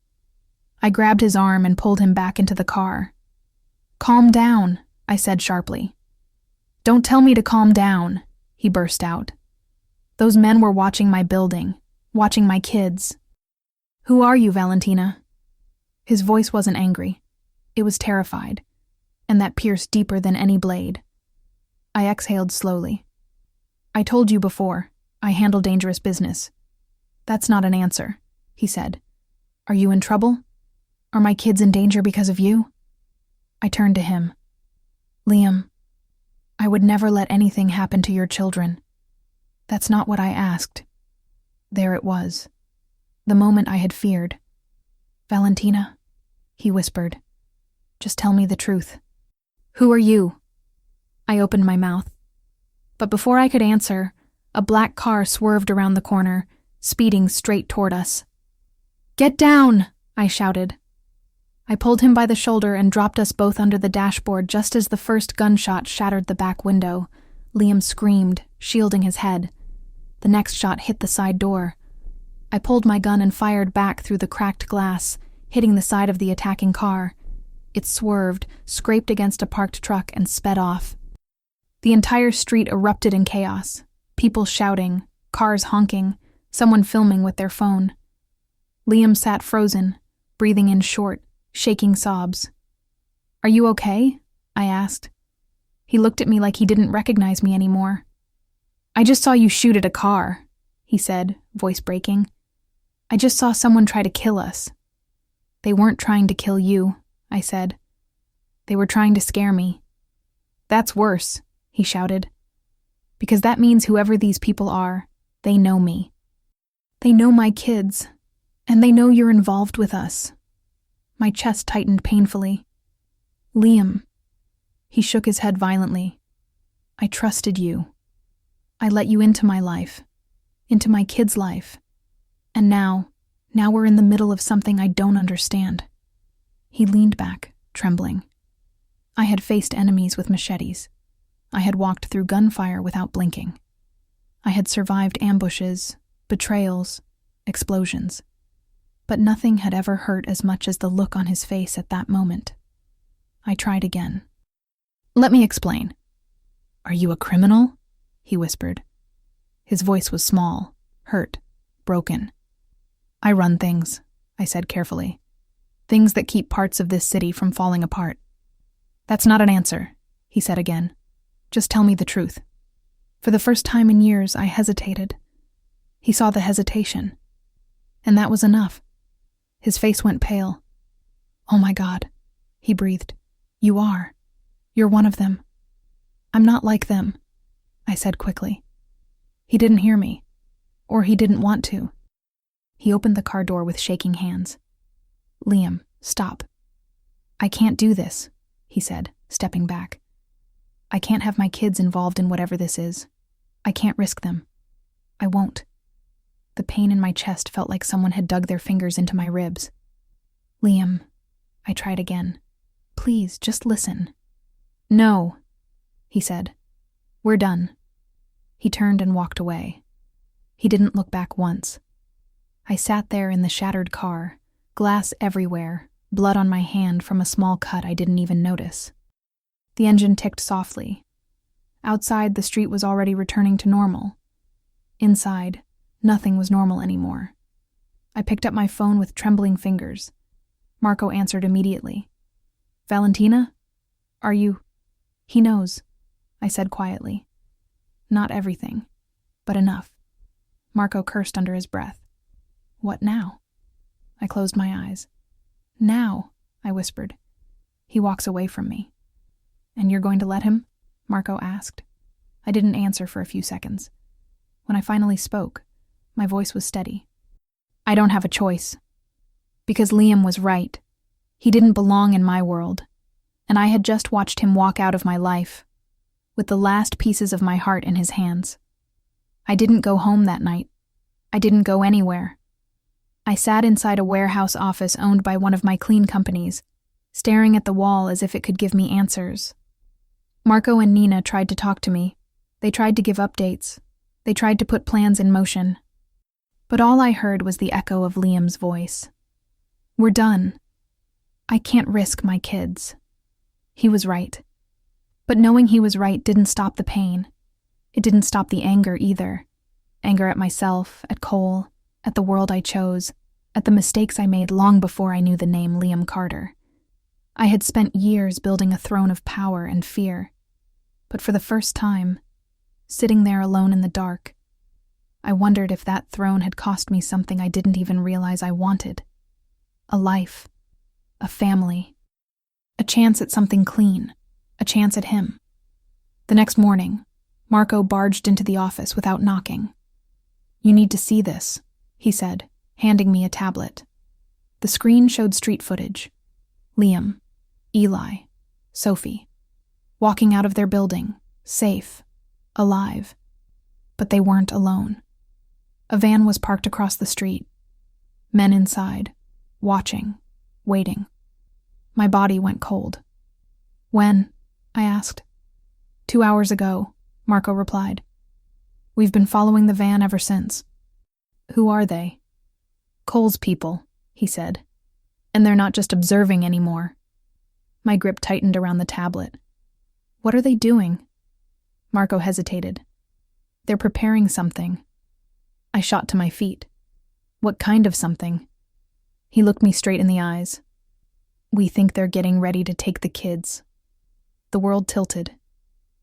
I grabbed his arm and pulled him back into the car. "Calm down," I said sharply. "Don't tell me to calm down," he burst out. "Those men were watching my building, watching my kids." "Who are you, Valentina?" His voice wasn't angry. It was terrified, and that pierced deeper than any blade. I exhaled slowly. "I told you before, I handle dangerous business." "That's not an answer," he said. "Are you in trouble? Are my kids in danger because of you?" I turned to him. "Liam, I would never let anything happen to your children. That's not what I asked." There it was, the moment I had feared. "Valentina," he whispered, "just tell me the truth. Who are you?" I opened my mouth. But before I could answer, a black car swerved around the corner, speeding straight toward us. "Get down!" I shouted. I pulled him by the shoulder and dropped us both under the dashboard just as the first gunshot shattered the back window. Liam screamed, shielding his head. The next shot hit the side door. I pulled my gun and fired back through the cracked glass, hitting the side of the attacking car. It swerved, scraped against a parked truck, and sped off. The entire street erupted in chaos. People shouting, cars honking, someone filming with their phone. Liam sat frozen, breathing in short, shaking sobs. "Are you okay?" I asked. He looked at me like he didn't recognize me anymore. "I just saw you shoot at a car," he said, voice breaking. "I just saw someone try to kill us." "They weren't trying to kill you," I said. "They were trying to scare me." "That's worse," he shouted. "Because that means whoever these people are, they know me. They know my kids, and they know you're involved with us." My chest tightened painfully. "Liam." He shook his head violently. "I trusted you. I let you into my life, into my kid's life. And now we're in the middle of something I don't understand." He leaned back, trembling. I had faced enemies with machetes. I had walked through gunfire without blinking. I had survived ambushes, betrayals, explosions. But nothing had ever hurt as much as the look on his face at that moment. I tried again. "Let me explain." "Are you a criminal?" he whispered. His voice was small, hurt, broken. "I run things," I said carefully. "Things that keep parts of this city from falling apart." "That's not an answer," he said again. "Just tell me the truth." For the first time in years, I hesitated. He saw the hesitation. And that was enough. His face went pale. "Oh my God," he breathed. "You are. You're one of them." "I'm not like them," I said quickly. He didn't hear me. Or he didn't want to. He opened the car door with shaking hands. "Liam, stop." "I can't do this," he said, stepping back. "I can't have my kids involved in whatever this is. I can't risk them. I won't." The pain in my chest felt like someone had dug their fingers into my ribs. "Liam," I tried again. "Please, just listen." "No," he said. "We're done." He turned and walked away. He didn't look back once. I sat there in the shattered car, glass everywhere, blood on my hand from a small cut I didn't even notice. The engine ticked softly. Outside, the street was already returning to normal. Inside, nothing was normal anymore. I picked up my phone with trembling fingers. Marco answered immediately. "Valentina? Are you—" "He knows," I said quietly. "Not everything, but enough." Marco cursed under his breath. "What now?" I closed my eyes. "Now," I whispered. He walks away from me. "And you're going to let him?" Marco asked. I didn't answer for a few seconds. When I finally spoke, my voice was steady. "I don't have a choice. Because Liam was right. He didn't belong in my world. And I had just watched him walk out of my life, with the last pieces of my heart in his hands. I didn't go home that night. I didn't go anywhere. I sat inside a warehouse office owned by one of my clean companies, staring at the wall as if it could give me answers. Marco and Nina tried to talk to me. They tried to give updates. They tried to put plans in motion. But all I heard was the echo of Liam's voice. "We're done. I can't risk my kids." He was right. But knowing he was right didn't stop the pain. It didn't stop the anger either. Anger at myself, at Cole, at the world I chose, at the mistakes I made long before I knew the name Liam Carter. I had spent years building a throne of power and fear. But for the first time, sitting there alone in the dark, I wondered if that throne had cost me something I didn't even realize I wanted. A life, a family, a chance at something clean, a chance at him. The next morning, Marco barged into the office without knocking. "You need to see this," he said, handing me a tablet. The screen showed street footage. Liam, Eli, Sophie, walking out of their building, safe, alive. But they weren't alone. A van was parked across the street. Men inside, watching, waiting. My body went cold. "When?" I asked. 2 hours ago, Marco replied. "We've been following the van ever since." "Who are they?" "Cole's people," he said. "And they're not just observing anymore." My grip tightened around the tablet. "What are they doing?" Marco hesitated. "They're preparing something." I shot to my feet. "What kind of something?" He looked me straight in the eyes. "We think they're getting ready to take the kids." The world tilted.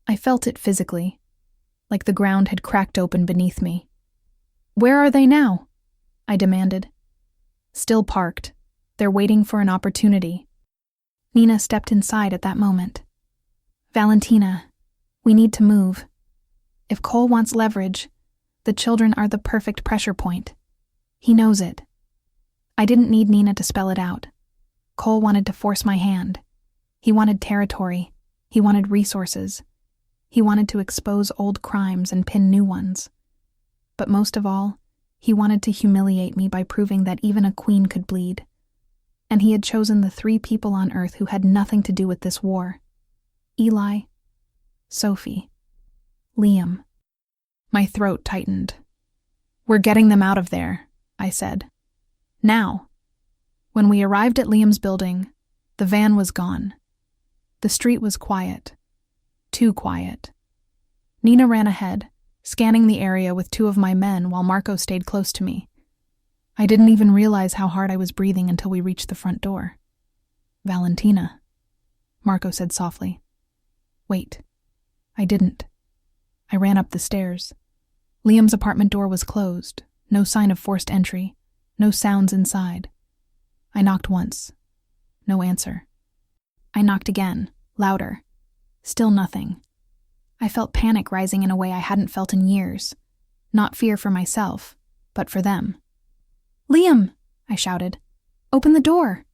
I felt it physically, like the ground had cracked open beneath me. "Where are they now?" I demanded. "Still parked. They're waiting for an opportunity." Nina stepped inside at that moment. "Valentina, we need to move. If Cole wants leverage, the children are the perfect pressure point. He knows it." I didn't need Nina to spell it out. Cole wanted to force my hand. He wanted territory. He wanted resources. He wanted to expose old crimes and pin new ones. But most of all, he wanted to humiliate me by proving that even a queen could bleed. And he had chosen the 3 people on Earth who had nothing to do with this war. Eli, Sophie, Liam. My throat tightened. "We're getting them out of there," I said. "Now." When we arrived at Liam's building, the van was gone. The street was quiet. Too quiet. Nina ran ahead, scanning the area with 2 of my men while Marco stayed close to me. I didn't even realize how hard I was breathing until we reached the front door. "Valentina," Marco said softly. "Wait." I didn't. I ran up the stairs. Liam's apartment door was closed, no sign of forced entry, no sounds inside. I knocked once. No answer. I knocked again, louder. Still nothing. I felt panic rising in a way I hadn't felt in years. Not fear for myself, but for them. "Liam!" I shouted. "Open the door!"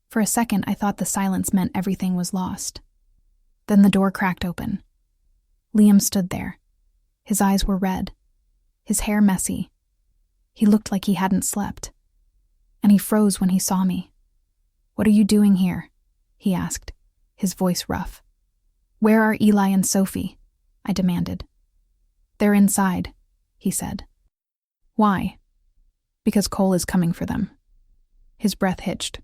For a second, I thought the silence meant everything was lost. Then the door cracked open. Liam stood there. His eyes were red. His hair messy. He looked like he hadn't slept. And he froze when he saw me. "What are you doing here?" he asked, his voice rough. "Where are Eli and Sophie?" I demanded. "They're inside," he said. "Why?" "Because Cole is coming for them." His breath hitched.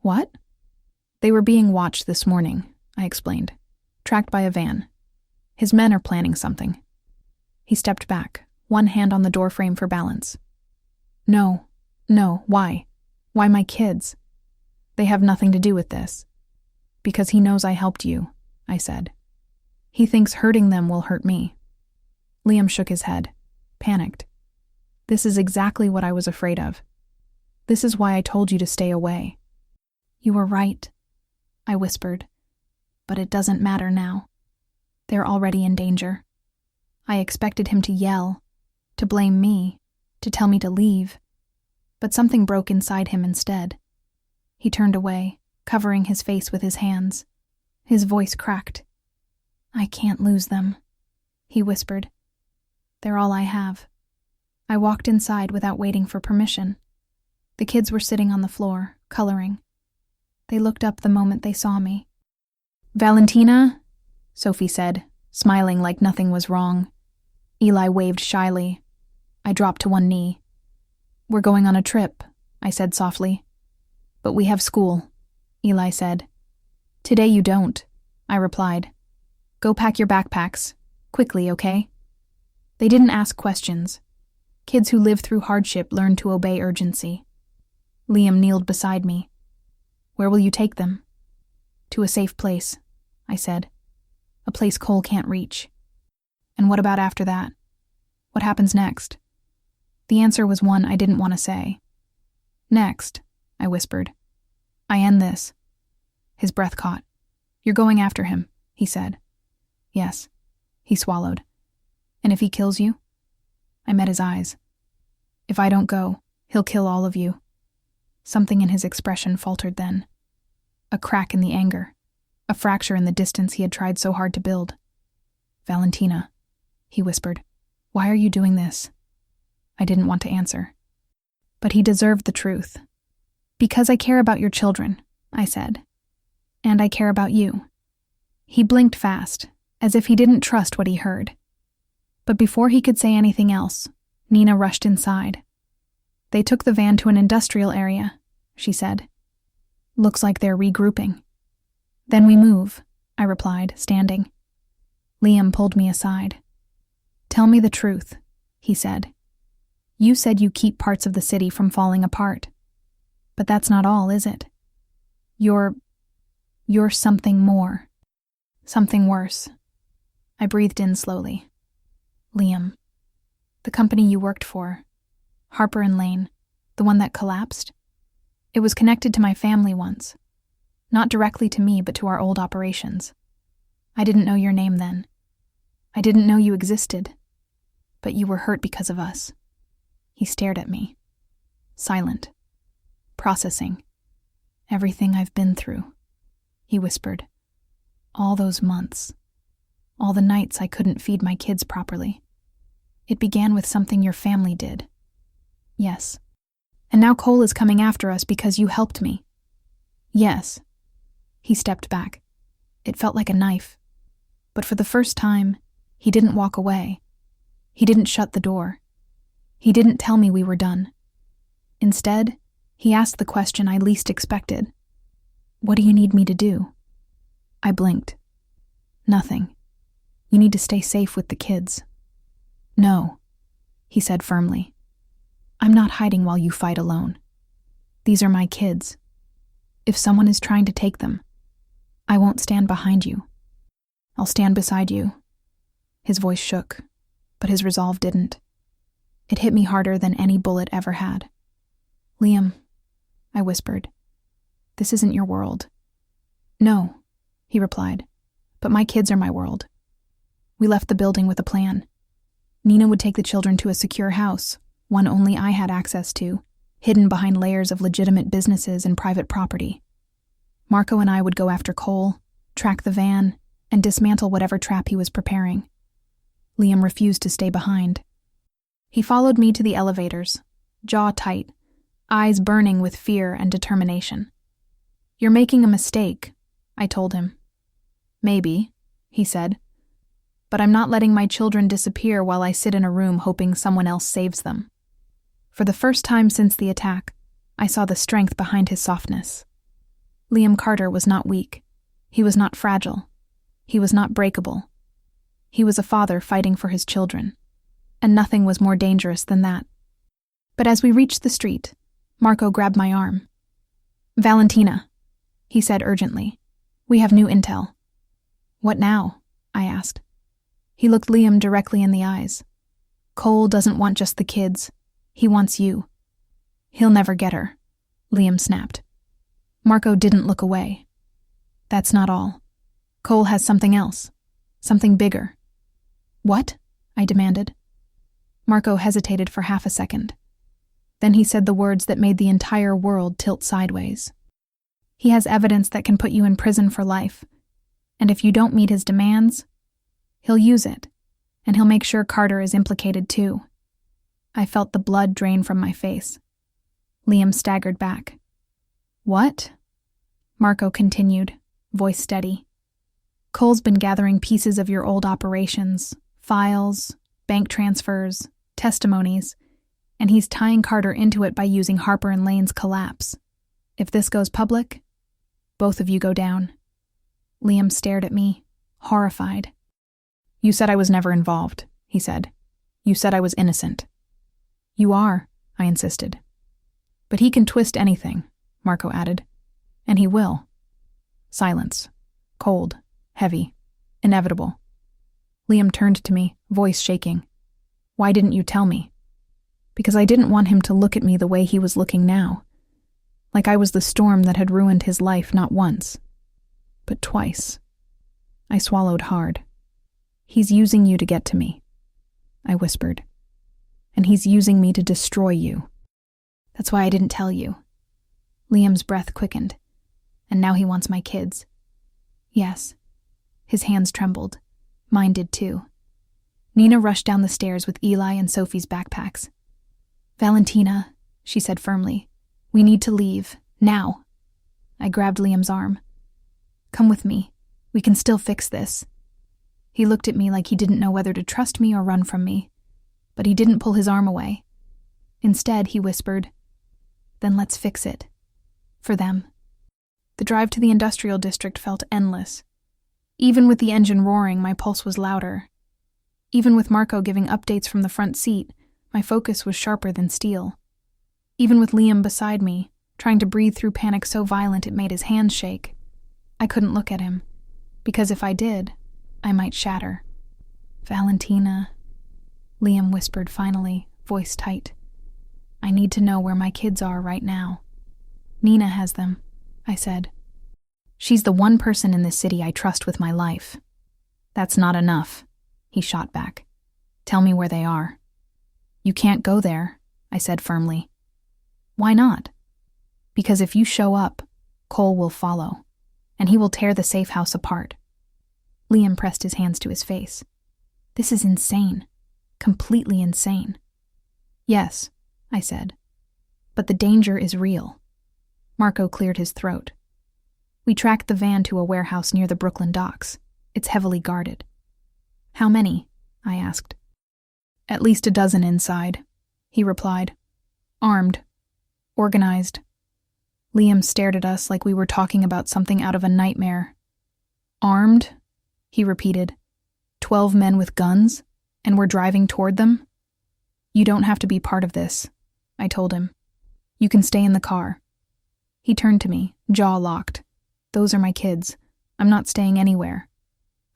"What?" "They were being watched this morning," I explained. "Tracked by a van. His men are planning something." He stepped back, one hand on the doorframe for balance. No, why? Why my kids? They have nothing to do with this." "Because he knows I helped you," I said. "He thinks hurting them will hurt me." Liam shook his head, panicked. "This is exactly what I was afraid of. This is why I told you to stay away." "You were right," I whispered. "But it doesn't matter now. They're already in danger." I expected him to yell, to blame me, to tell me to leave. But something broke inside him instead. He turned away, covering his face with his hands. His voice cracked. "I can't lose them," he whispered. "They're all I have." I walked inside without waiting for permission. The kids were sitting on the floor, coloring. They looked up the moment they saw me. "Valentina?" Sophie said, smiling like nothing was wrong. Eli waved shyly. I dropped to one knee. "We're going on a trip," I said softly. "But we have school," Eli said. "Today you don't," I replied. "Go pack your backpacks. Quickly, okay?" They didn't ask questions. Kids who live through hardship learn to obey urgency. Liam kneeled beside me. "Where will you take them?" "To a safe place," I said. "A place Cole can't reach." "And what about after that? What happens next?" The answer was one I didn't want to say. "Next," I whispered, "I end this." His breath caught. "You're going after him," he said. "Yes," he swallowed. "And if he kills you?" I met his eyes. "If I don't go, he'll kill all of you." Something in his expression faltered then. A crack in the anger, a fracture in the distance he had tried so hard to build. "Valentina," he whispered, "why are you doing this?" I didn't want to answer. But he deserved the truth. "Because I care about your children," I said. "And I care about you." He blinked fast, as if he didn't trust what he heard. But before he could say anything else, Nina rushed inside. "They took the van to an industrial area," she said. "Looks like they're regrouping." "Then we move," I replied, standing. Liam pulled me aside. "Tell me the truth," he said. "You said you keep parts of the city from falling apart. But that's not all, is it? You're something more. Something worse." I breathed in slowly. "Liam, the company you worked for, Harper and Lane, the one that collapsed, it was connected to my family once. Not directly to me, but to our old operations. I didn't know your name then. I didn't know you existed. But you were hurt because of us." He stared at me, silent, processing. "Everything I've been through," he whispered. "All those months. All the nights I couldn't feed my kids properly. It began with something your family did." "Yes. And now Cole is coming after us because you helped me." "Yes." He stepped back. It felt like a knife. But for the first time, he didn't walk away. He didn't shut the door. He didn't tell me we were done. Instead, he asked the question I least expected. "What do you need me to do?" I blinked. "Nothing. You need to stay safe with the kids." "No," he said firmly. "I'm not hiding while you fight alone. These are my kids. If someone is trying to take them, I won't stand behind you. I'll stand beside you." His voice shook, but his resolve didn't. It hit me harder than any bullet ever had. "Liam," I whispered, "this isn't your world." "No," he replied, "but my kids are my world." We left the building with a plan. Nina would take the children to a secure house, one only I had access to, hidden behind layers of legitimate businesses and private property. Marco and I would go after Cole, track the van, and dismantle whatever trap he was preparing. Liam refused to stay behind. He followed me to the elevators, jaw tight, eyes burning with fear and determination. "You're making a mistake," I told him. "Maybe," he said, "but I'm not letting my children disappear while I sit in a room hoping someone else saves them." For the first time since the attack, I saw the strength behind his softness. Liam Carter was not weak. He was not fragile. He was not breakable. He was a father fighting for his children, and nothing was more dangerous than that. But as we reached the street, Marco grabbed my arm. "Valentina," he said urgently, "we have new intel." "What now?" I asked. He looked Liam directly in the eyes. "Cole doesn't want just the kids. He wants you." "He'll never get her," Liam snapped. Marco didn't look away. "That's not all. Cole has something else. Something bigger." "What?" I demanded. Marco hesitated for half a second. Then he said the words that made the entire world tilt sideways. "He has evidence that can put you in prison for life. And if you don't meet his demands, he'll use it, and he'll make sure Carter is implicated too." I felt the blood drain from my face. Liam staggered back. What? Marco continued, voice steady. Cole's been gathering pieces of your old operations, files, bank transfers, testimonies, and he's tying Carter into it by using Harper and Lane's collapse. If this goes public, both of you go down. Liam stared at me, horrified. You said I was never involved, he said. You said I was innocent. You are, I insisted. But he can twist anything, Marco added. And he will. Silence. Cold. Heavy. Inevitable. Liam turned to me, voice shaking. Why didn't you tell me? Because I didn't want him to look at me the way he was looking now. Like I was the storm that had ruined his life not once, but twice. I swallowed hard. He's using you to get to me, I whispered. And he's using me to destroy you. That's why I didn't tell you. Liam's breath quickened. And now he wants my kids. Yes. His hands trembled. Mine did too. Nina rushed down the stairs with Eli and Sophie's backpacks. Valentina, she said firmly, we need to leave. Now. I grabbed Liam's arm. Come with me. We can still fix this. He looked at me like he didn't know whether to trust me or run from me. But he didn't pull his arm away. Instead, he whispered, Then let's fix it. For them. The drive to the industrial district felt endless. Even with the engine roaring, my pulse was louder. Even with Marco giving updates from the front seat, my focus was sharper than steel. Even with Liam beside me, trying to breathe through panic so violent it made his hands shake, I couldn't look at him, because if I did, I might shatter. Valentina, Liam whispered finally, voice tight. I need to know where my kids are right now. Nina has them, I said. She's the one person in this city I trust with my life. That's not enough, he shot back. Tell me where they are. You can't go there, I said firmly. Why not? Because if you show up, Cole will follow, and he will tear the safe house apart. Liam pressed his hands to his face. This is insane. Completely insane. Yes, I said. But the danger is real. Marco cleared his throat. We tracked the van to a warehouse near the Brooklyn docks. It's heavily guarded. How many? I asked. At least a dozen inside, he replied. Armed. Organized. Liam stared at us like we were talking about something out of a nightmare. Armed? He repeated. 12 men with guns? And we're driving toward them? You don't have to be part of this, I told him. You can stay in the car. He turned to me, jaw locked. Those are my kids. I'm not staying anywhere.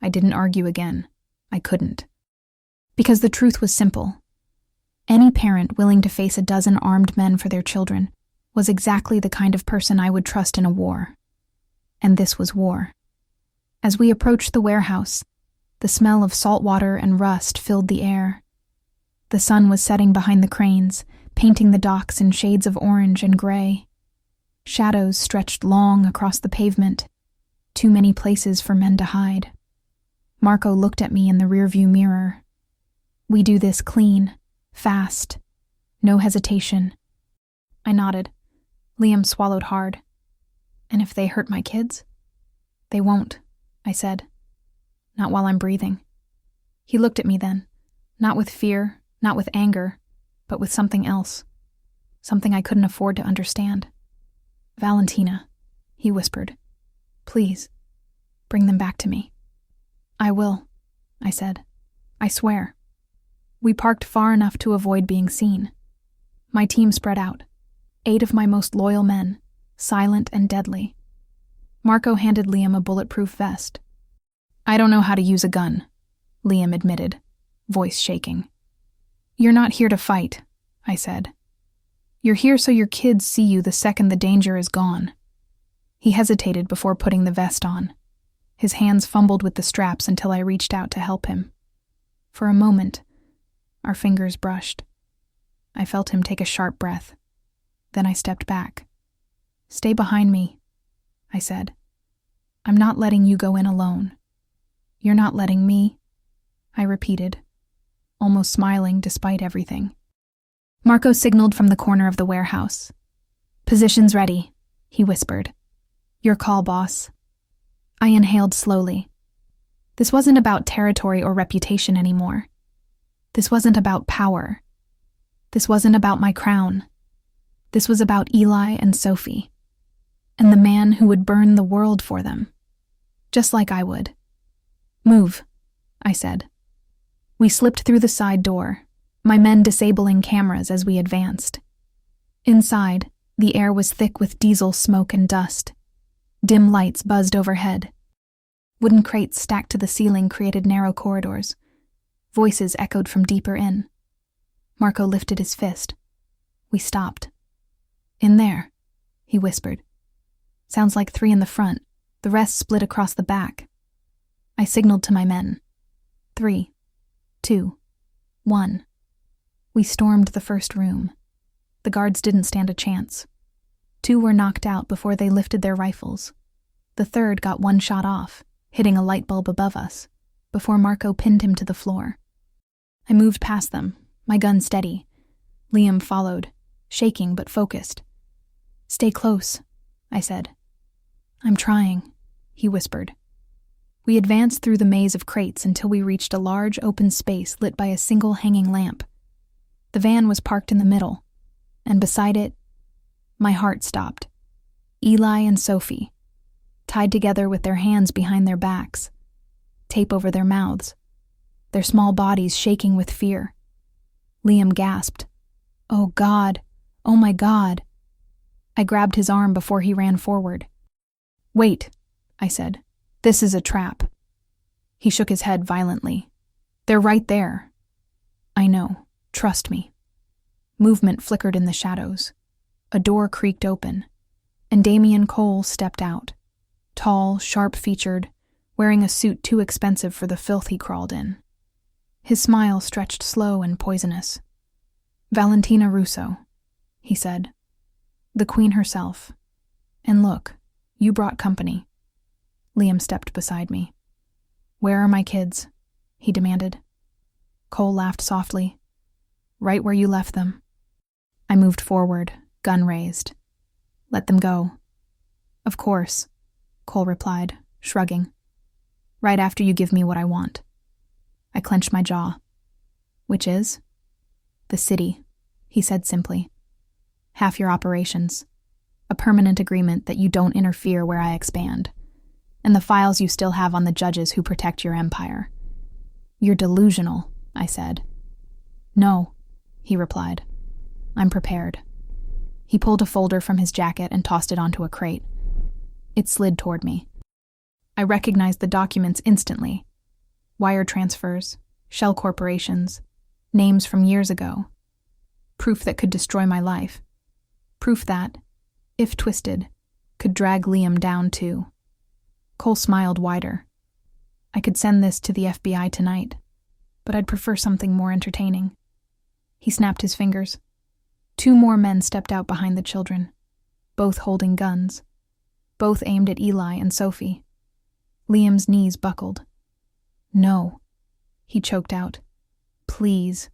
I didn't argue again. I couldn't. Because the truth was simple. Any parent willing to face a dozen armed men for their children was exactly the kind of person I would trust in a war. And this was war. As we approached the warehouse, the smell of salt water and rust filled the air. The sun was setting behind the cranes, painting the docks in shades of orange and gray. Shadows stretched long across the pavement, too many places for men to hide. Marco looked at me in the rearview mirror. We do this clean, fast, no hesitation. I nodded. Liam swallowed hard. And if they hurt my kids? They won't, I said. Not while I'm breathing. He looked at me then, not with fear, not with anger, but with something else. Something I couldn't afford to understand. Valentina, he whispered. Please, bring them back to me. I will, I said. I swear. We parked far enough to avoid being seen. My team spread out. 8 of my most loyal men, silent and deadly. Marco handed Liam a bulletproof vest. I don't know how to use a gun, Liam admitted, voice shaking. You're not here to fight, I said. You're here so your kids see you the second the danger is gone. He hesitated before putting the vest on. His hands fumbled with the straps until I reached out to help him. For a moment, our fingers brushed. I felt him take a sharp breath. Then I stepped back. Stay behind me, I said. I'm not letting you go in alone. You're not letting me, I repeated, almost smiling despite everything. Marco signaled from the corner of the warehouse. Positions ready, he whispered. Your call, boss. I inhaled slowly. This wasn't about territory or reputation anymore. This wasn't about power. This wasn't about my crown. This was about Eli and Sophie, and the man who would burn the world for them, just like I would. Move, I said. We slipped through the side door, my men disabling cameras as we advanced. Inside, the air was thick with diesel smoke and dust. Dim lights buzzed overhead. Wooden crates stacked to the ceiling created narrow corridors. Voices echoed from deeper in. Marco lifted his fist. We stopped. In there, he whispered. Sounds like 3 in the front, the rest split across the back. I signaled to my men. 3, 2, 1. We stormed the first room. The guards didn't stand a chance. 2 were knocked out before they lifted their rifles. The third got 1 shot off, hitting a light bulb above us, before Marco pinned him to the floor. I moved past them, my gun steady. Liam followed, shaking but focused. Stay close, I said. I'm trying, he whispered. We advanced through the maze of crates until we reached a large open space lit by a single hanging lamp. The van was parked in the middle, and beside it, my heart stopped. Eli and Sophie, tied together with their hands behind their backs, tape over their mouths, their small bodies shaking with fear. Liam gasped, "Oh God, oh my God." I grabbed his arm before he ran forward. "Wait," I said. "This is a trap." He shook his head violently. "They're right there." "I know. Trust me." Movement flickered in the shadows. A door creaked open, and Damian Cole stepped out, tall, sharp-featured, wearing a suit too expensive for the filth he crawled in. His smile stretched slow and poisonous. "Valentina Russo," he said. "The Queen herself. And look, you brought company." Liam stepped beside me. "Where are my kids?" he demanded. Cole laughed softly. "Right where you left them." I moved forward, gun raised. "Let them go." "Of course," Cole replied, shrugging. "Right after you give me what I want." I clenched my jaw. "Which is?" "The city," he said simply. "Half your operations. A permanent agreement that you don't interfere where I expand. And the files you still have on the judges who protect your empire." "You're delusional," I said. "No," he replied. "I'm prepared." He pulled a folder from his jacket and tossed it onto a crate. It slid toward me. I recognized the documents instantly. Wire transfers, shell corporations, names from years ago. Proof that could destroy my life. Proof that, if twisted, could drag Liam down too. Cole smiled wider. "I could send this to the FBI tonight, but I'd prefer something more entertaining." He snapped his fingers. 2 more men stepped out behind the children, both holding guns, both aimed at Eli and Sophie. Liam's knees buckled. "No," he choked out. "Please,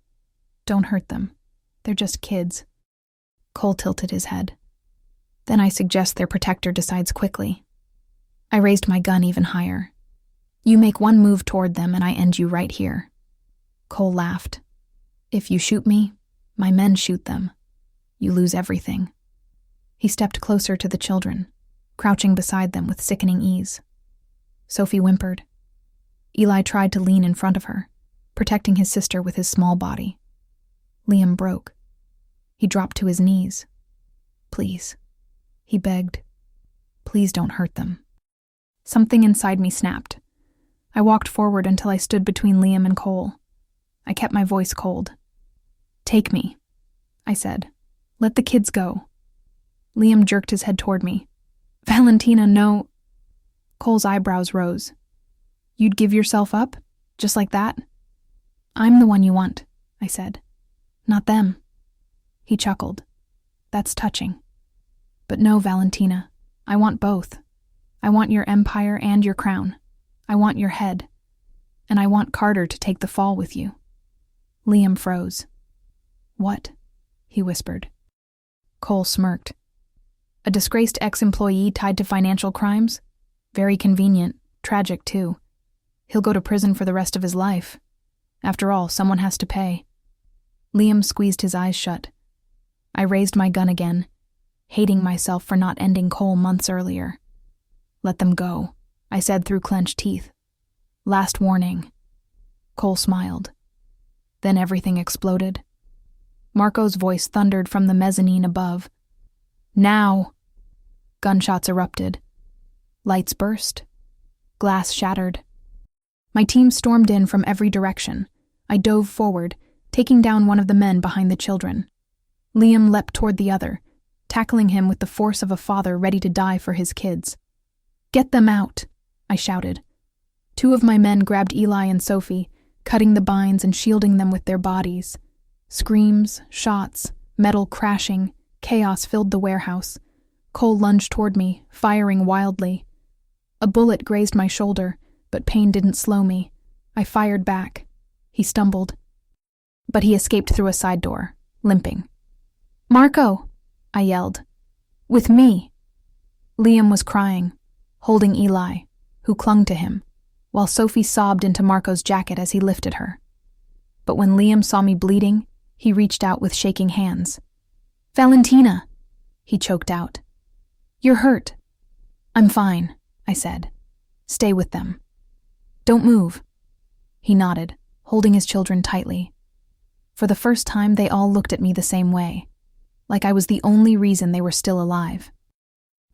don't hurt them. They're just kids." Cole tilted his head. "Then I suggest their protector decides quickly." I raised my gun even higher. "You make one move toward them and I end you right here." Cole laughed. "If you shoot me, my men shoot them. You lose everything." He stepped closer to the children, crouching beside them with sickening ease. Sophie whimpered. Eli tried to lean in front of her, protecting his sister with his small body. Liam broke. He dropped to his knees. "Please," he begged. "Please don't hurt them." Something inside me snapped. I walked forward until I stood between Liam and Cole. I kept my voice cold. "Take me," I said. "Let the kids go." Liam jerked his head toward me. "Valentina, no." Cole's eyebrows rose. "You'd give yourself up? Just like that?" "I'm the one you want," I said. "Not them." He chuckled. "That's touching. But no, Valentina. I want both. I want your empire and your crown. I want your head. And I want Carter to take the fall with you." Liam froze. "What?" he whispered. Cole smirked. A disgraced ex-employee tied to financial crimes? Very convenient, tragic too. He'll go to prison for the rest of his life. After all, someone has to pay. Liam squeezed his eyes shut. I raised my gun again, hating myself for not ending Cole months earlier. Let them go, I said through clenched teeth. Last warning. Cole smiled. Then everything exploded. Marco's voice thundered from the mezzanine above. Now! Gunshots erupted. Lights burst. Glass shattered. My team stormed in from every direction. I dove forward, taking down one of the men behind the children. Liam leapt toward the other, tackling him with the force of a father ready to die for his kids. Get them out, I shouted. Two of my men grabbed Eli and Sophie, cutting the binds and shielding them with their bodies. Screams, shots, metal crashing, chaos filled the warehouse. Cole lunged toward me, firing wildly. A bullet grazed my shoulder, but pain didn't slow me. I fired back. He stumbled. But he escaped through a side door, limping. Marco, I yelled. With me. Liam was crying, holding Eli, who clung to him, while Sophie sobbed into Marco's jacket as he lifted her. But when Liam saw me bleeding, he reached out with shaking hands. Valentina, he choked out. You're hurt. I'm fine, I said. Stay with them. Don't move. He nodded, holding his children tightly. For the first time, they all looked at me the same way, like I was the only reason they were still alive.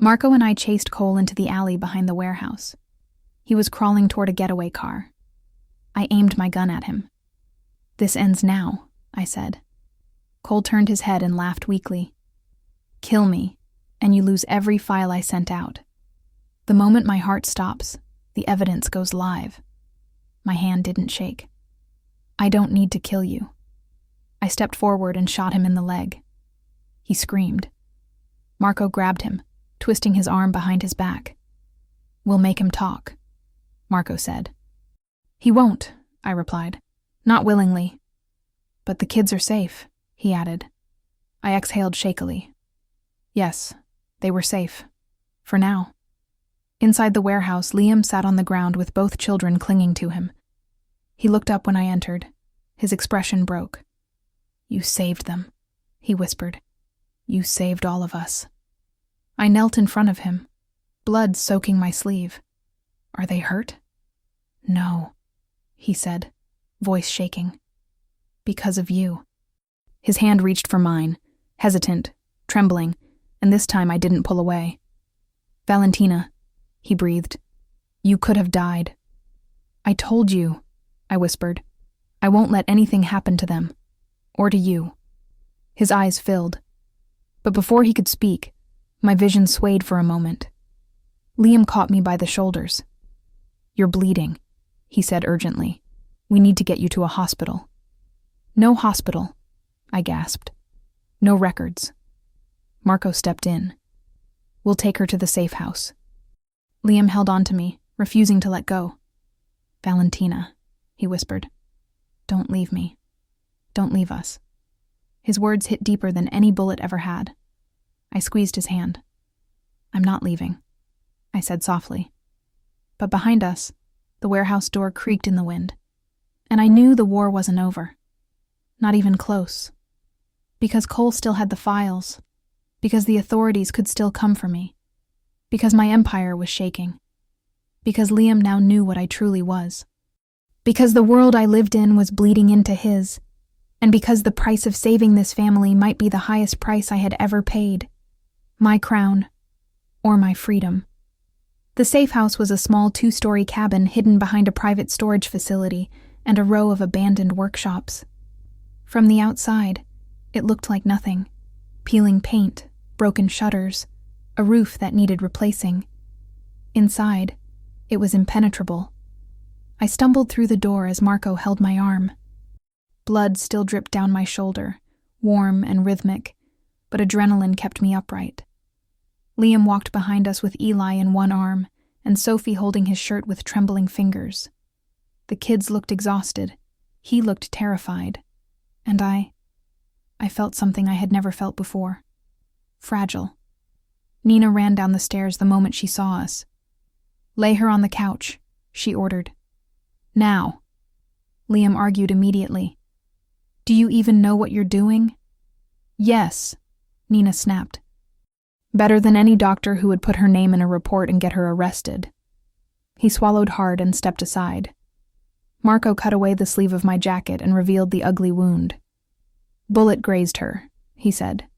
Marco and I chased Cole into the alley behind the warehouse. He was crawling toward a getaway car. I aimed my gun at him. This ends now, I said. Cole turned his head and laughed weakly. Kill me, and you lose every file I sent out. The moment my heart stops, the evidence goes live. My hand didn't shake. I don't need to kill you. I stepped forward and shot him in the leg. He screamed. Marco grabbed him, twisting his arm behind his back. We'll make him talk, Marco said. He won't, I replied. Not willingly. But the kids are safe, he added. I exhaled shakily. Yes, they were safe. For now. Inside the warehouse, Liam sat on the ground with both children clinging to him. He looked up when I entered. His expression broke. You saved them, he whispered. You saved all of us. I knelt in front of him, blood soaking my sleeve. Are they hurt? No, he said, voice shaking. Because of you. His hand reached for mine, hesitant, trembling, and this time I didn't pull away. Valentina, he breathed. You could have died. I told you, I whispered. I won't let anything happen to them. Or to you. His eyes filled. But before he could speak, my vision swayed for a moment. Liam caught me by the shoulders. You're bleeding, he said urgently. We need to get you to a hospital. No hospital, I gasped. No records. Marco stepped in. We'll take her to the safe house. Liam held on to me, refusing to let go. Valentina, he whispered. Don't leave me. Don't leave us. His words hit deeper than any bullet ever had. I squeezed his hand. I'm not leaving, I said softly. But behind us, the warehouse door creaked in the wind, and I knew the war wasn't over. Not even close. Because Cole still had the files. Because the authorities could still come for me. Because my empire was shaking. Because Liam now knew what I truly was. Because the world I lived in was bleeding into his. And because the price of saving this family might be the highest price I had ever paid. My crown. Or my freedom. The safe house was a small 2-story cabin hidden behind a private storage facility and a row of abandoned workshops. From the outside, it looked like nothing. Peeling paint, broken shutters, a roof that needed replacing. Inside, it was impenetrable. I stumbled through the door as Marco held my arm. Blood still dripped down my shoulder, warm and rhythmic, but adrenaline kept me upright. Liam walked behind us with Eli in one arm and Sophie holding his shirt with trembling fingers. The kids looked exhausted. He looked terrified. And I felt something I had never felt before. Fragile. Nina ran down the stairs the moment she saw us. "Lay her on the couch," she ordered. "Now." Liam argued immediately. "Do you even know what you're doing?" "Yes," Nina snapped. "Better than any doctor who would put her name in a report and get her arrested." He swallowed hard and stepped aside. Marco cut away the sleeve of my jacket and revealed the ugly wound. "Bullet grazed her," he said.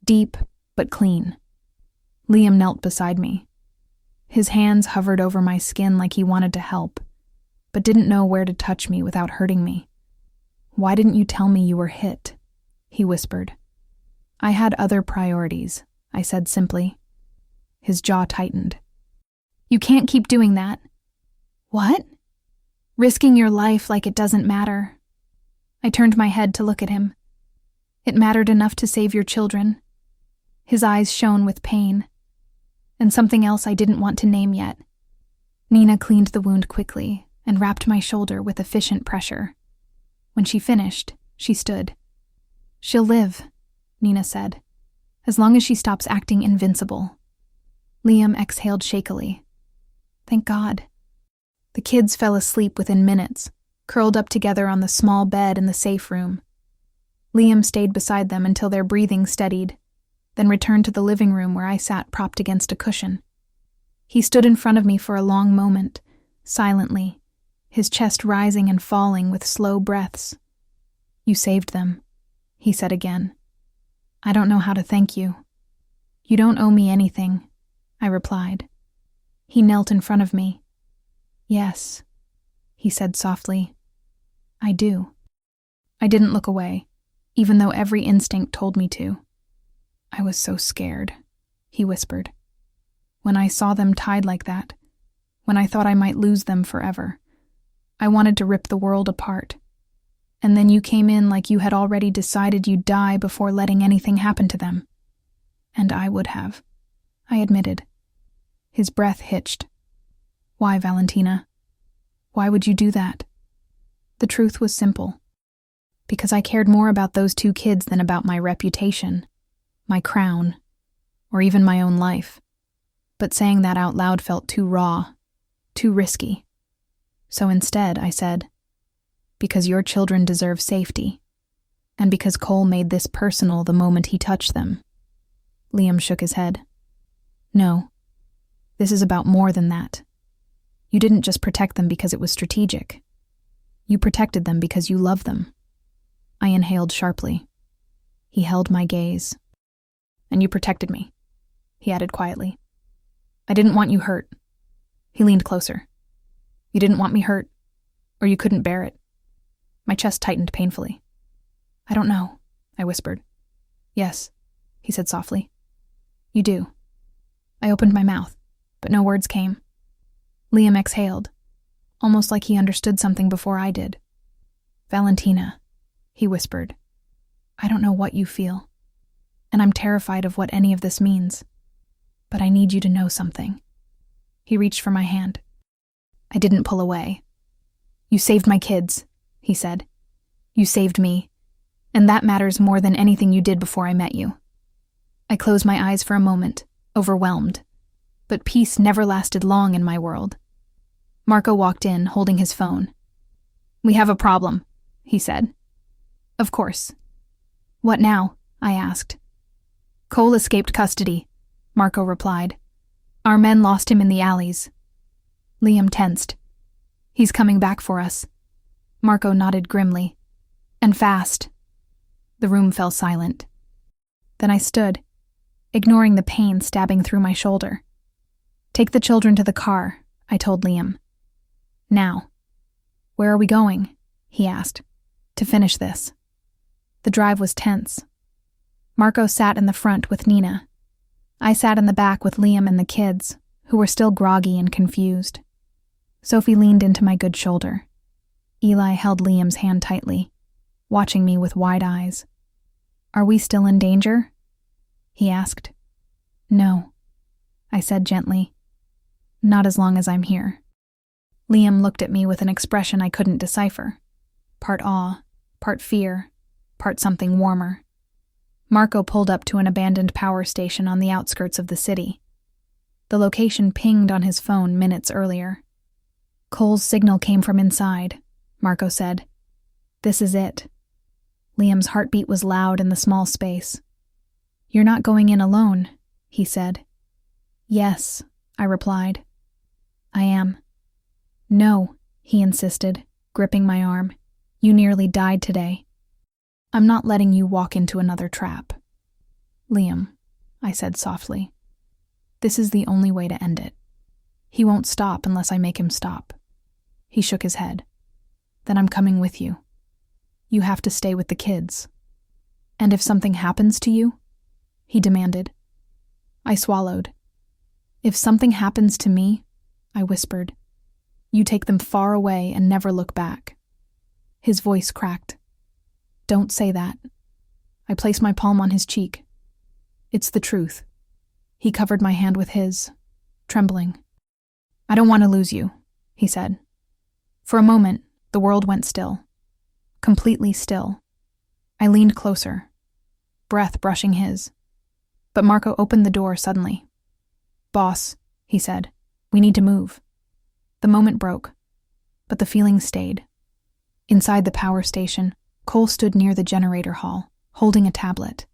"Deep, but clean." Liam knelt beside me. His hands hovered over my skin like he wanted to help, but didn't know where to touch me without hurting me. "Why didn't you tell me you were hit?" he whispered. "I had other priorities," I said simply. His jaw tightened. "You can't keep doing that." "What?" "Risking your life like it doesn't matter." I turned my head to look at him. "It mattered enough to save your children." His eyes shone with pain. "And something else I didn't want to name yet." Nina cleaned the wound quickly and wrapped my shoulder with efficient pressure. When she finished, she stood. "She'll live," Nina said, "as long as she stops acting invincible." Liam exhaled shakily. "Thank God." The kids fell asleep within minutes, curled up together on the small bed in the safe room. Liam stayed beside them until their breathing steadied, then returned to the living room where I sat propped against a cushion. He stood in front of me for a long moment, silently, his chest rising and falling with slow breaths. "You saved them," he said again. "I don't know how to thank you." "You don't owe me anything," I replied. He knelt in front of me. "Yes," he said softly. "I do." I didn't look away, even though every instinct told me to. "I was so scared," he whispered. "When I saw them tied like that, when I thought I might lose them forever, I wanted to rip the world apart. And then you came in like you had already decided you'd die before letting anything happen to them." "And I would have," I admitted. His breath hitched. "Why, Valentina? Why would you do that?" The truth was simple. Because I cared more about those two kids than about my reputation, my crown, or even my own life. But saying that out loud felt too raw, too risky. So instead, I said, "Because your children deserve safety, and because Cole made this personal the moment he touched them." Liam shook his head. "No, this is about more than that. You didn't just protect them because it was strategic. You protected them because you love them." I inhaled sharply. He held my gaze. "And you protected me," he added quietly. "I didn't want you hurt." He leaned closer. "You didn't want me hurt, or you couldn't bear it." My chest tightened painfully. "I don't know," I whispered. "Yes," he said softly. "You do." I opened my mouth, but no words came. Liam exhaled, almost like he understood something before I did. "Valentina," he whispered, "I don't know what you feel, and I'm terrified of what any of this means, but I need you to know something." He reached for my hand. I didn't pull away. "You saved my kids," he said. "You saved me, and that matters more than anything you did before I met you." I closed my eyes for a moment, overwhelmed, but peace never lasted long in my world. Marco walked in, holding his phone. "We have a problem," he said. "Of course." "What now?" I asked. "Cole escaped custody," Marco replied. "Our men lost him in the alleys." Liam tensed. "He's coming back for us." Marco nodded grimly. "And fast." The room fell silent. Then I stood, ignoring the pain stabbing through my shoulder. "Take the children to the car," I told Liam. "Now." "Where are we going?" he asked. "To finish this." The drive was tense. Marco sat in the front with Nina. I sat in the back with Liam and the kids, who were still groggy and confused. Sophie leaned into my good shoulder. Eli held Liam's hand tightly, watching me with wide eyes. "Are we still in danger?" he asked. "No," I said gently. "Not as long as I'm here." Liam looked at me with an expression I couldn't decipher. Part awe, part fear, part something warmer. Marco pulled up to an abandoned power station on the outskirts of the city. The location pinged on his phone minutes earlier. Cole's signal came from inside, Marco said. This is it. Liam's heartbeat was loud in the small space. You're not going in alone, he said. Yes, I replied. I am. No, he insisted, gripping my arm. You nearly died today. I'm not letting you walk into another trap. Liam, I said softly. This is the only way to end it. He won't stop unless I make him stop. He shook his head. Then I'm coming with you. You have to stay with the kids. And if something happens to you? He demanded. I swallowed. If something happens to me, I whispered, you take them far away and never look back. His voice cracked. Don't say that. I placed my palm on his cheek. It's the truth. He covered my hand with his, trembling. I don't want to lose you, he said. For a moment, the world went still. Completely still. I leaned closer, breath brushing his. But Marco opened the door suddenly. Boss, he said, we need to move. The moment broke, but the feeling stayed. Inside the power station, Cole stood near the generator hall, holding a tablet.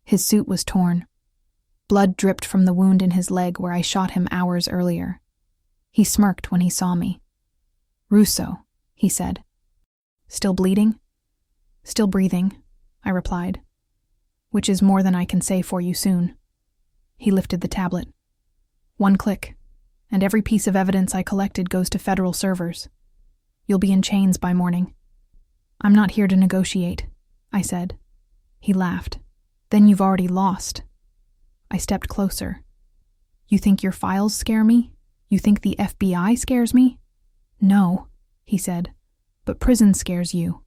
His suit was torn. Blood dripped from the wound in his leg where I shot him hours earlier. He smirked when he saw me. Russo, he said. Still bleeding? Still breathing, I replied. Which is more than I can say for you soon. He lifted the tablet. One click, and every piece of evidence I collected goes to federal servers. You'll be in chains by morning. I'm not here to negotiate, I said. He laughed. Then you've already lost. I stepped closer. You think your files scare me? You think the FBI scares me? No, he said. But prison scares you.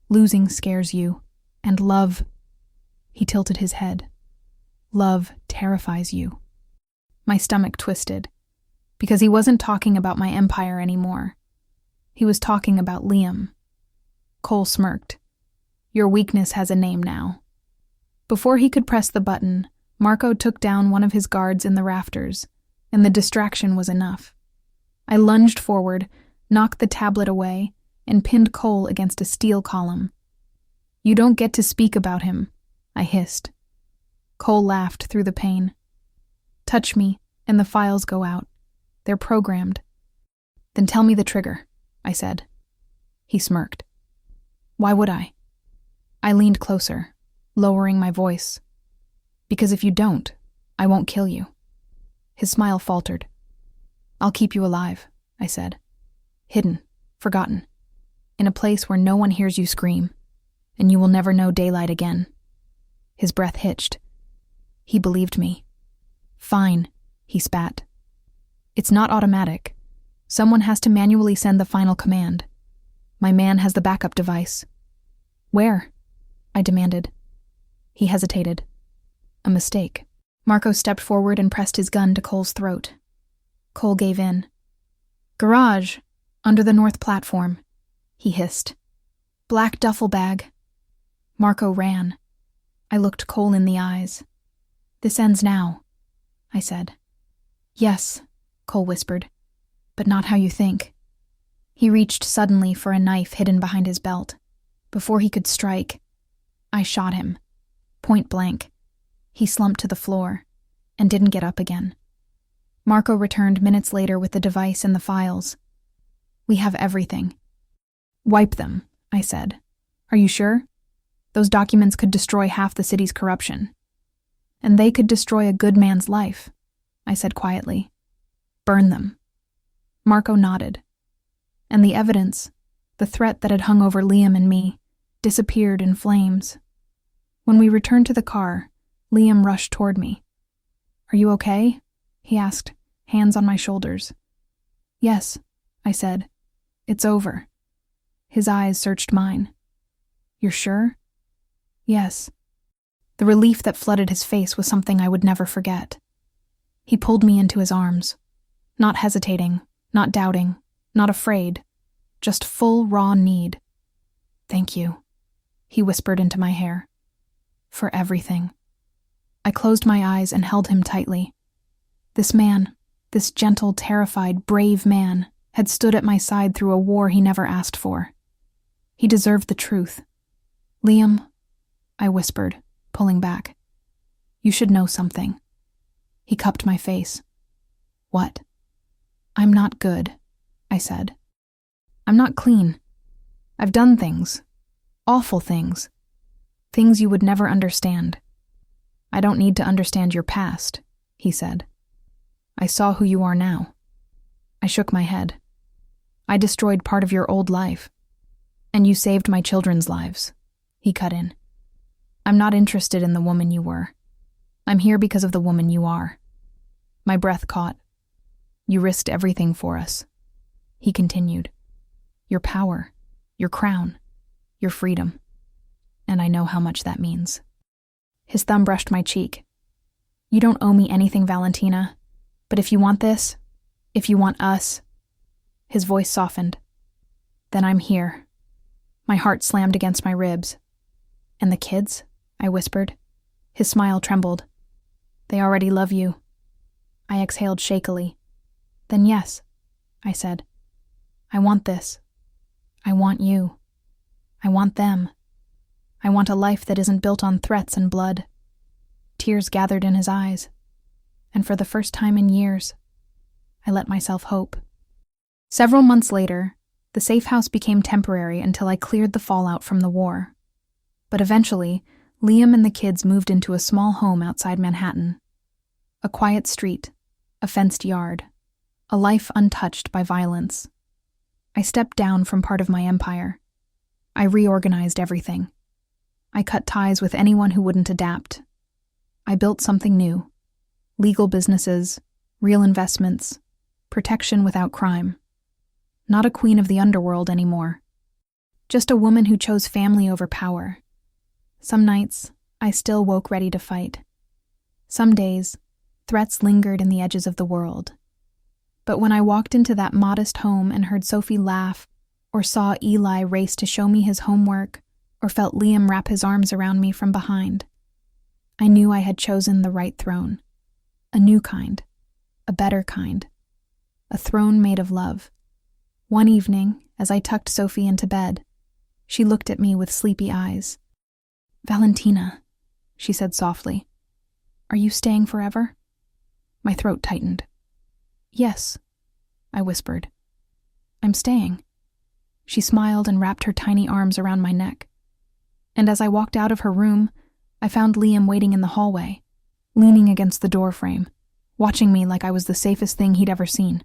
Losing scares you. And love. He tilted his head. Love terrifies you. My stomach twisted, because he wasn't talking about my empire anymore. He was talking about Liam. Cole smirked. Your weakness has a name now. Before he could press the button, Marco took down one of his guards in the rafters, and the distraction was enough. I lunged forward, knocked the tablet away, and pinned Cole against a steel column. You don't get to speak about him, I hissed. Cole laughed through the pain. Touch me, and the files go out. They're programmed. Then tell me the trigger, I said. He smirked. Why would I? I leaned closer, lowering my voice. Because if you don't, I won't kill you. His smile faltered. I'll keep you alive, I said. Hidden, forgotten, in a place where no one hears you scream, and you will never know daylight again. His breath hitched. He believed me. Fine, he spat. It's not automatic. Someone has to manually send the final command. My man has the backup device. Where? I demanded. He hesitated. A mistake. Marco stepped forward and pressed his gun to Cole's throat. Cole gave in. Garage, under the north platform, he hissed. Black duffel bag. Marco ran. I looked Cole in the eyes. This ends now, I said. Yes, Cole whispered, but not how you think. He reached suddenly for a knife hidden behind his belt. Before he could strike, I shot him, point blank. He slumped to the floor and didn't get up again. Marco returned minutes later with the device and the files. We have everything. Wipe them, I said. Are you sure? Those documents could destroy half the city's corruption. And they could destroy a good man's life, I said quietly. Burn them. Marco nodded. And the evidence, the threat that had hung over Liam and me, disappeared in flames. When we returned to the car, Liam rushed toward me. Are you okay? He asked, hands on my shoulders. Yes, I said. It's over. His eyes searched mine. You're sure? Yes. The relief that flooded his face was something I would never forget. He pulled me into his arms, not hesitating, not doubting, not afraid, just full raw need. Thank you, he whispered into my hair. For everything. I closed my eyes and held him tightly. This man, this gentle, terrified, brave man, had stood at my side through a war he never asked for. He deserved the truth. Liam, I whispered, pulling back. You should know something. He cupped my face. What? I'm not good, I said. I'm not clean. I've done things. Awful things. Things you would never understand. I don't need to understand your past, he said. I saw who you are now. I shook my head. I destroyed part of your old life. And you saved my children's lives, he cut in. I'm not interested in the woman you were. I'm here because of the woman you are. My breath caught. You risked everything for us, he continued. Your power, your crown, your freedom. And I know how much that means. His thumb brushed my cheek. You don't owe me anything, Valentina. But if you want this, if you want us... His voice softened. Then I'm here. My heart slammed against my ribs. And the kids? I whispered. His smile trembled. They already love you. I exhaled shakily. Then yes, I said. I want this. I want you. I want them. I want a life that isn't built on threats and blood. Tears gathered in his eyes. And for the first time in years, I let myself hope. Several months later, the safe house became temporary until I cleared the fallout from the war. But eventually, Liam and the kids moved into a small home outside Manhattan. A quiet street, a fenced yard, a life untouched by violence. I stepped down from part of my empire. I reorganized everything. I cut ties with anyone who wouldn't adapt. I built something new. Legal businesses, real investments, protection without crime. Not a queen of the underworld anymore. Just a woman who chose family over power. Some nights, I still woke ready to fight. Some days, threats lingered in the edges of the world. But when I walked into that modest home and heard Sophie laugh, or saw Eli race to show me his homework, or felt Liam wrap his arms around me from behind, I knew I had chosen the right throne. A new kind. A better kind. A throne made of love. One evening, as I tucked Sophie into bed, she looked at me with sleepy eyes. Valentina, she said softly, are you staying forever? My throat tightened. Yes, I whispered. I'm staying. She smiled and wrapped her tiny arms around my neck. And as I walked out of her room, I found Liam waiting in the hallway, leaning against the doorframe, watching me like I was the safest thing he'd ever seen.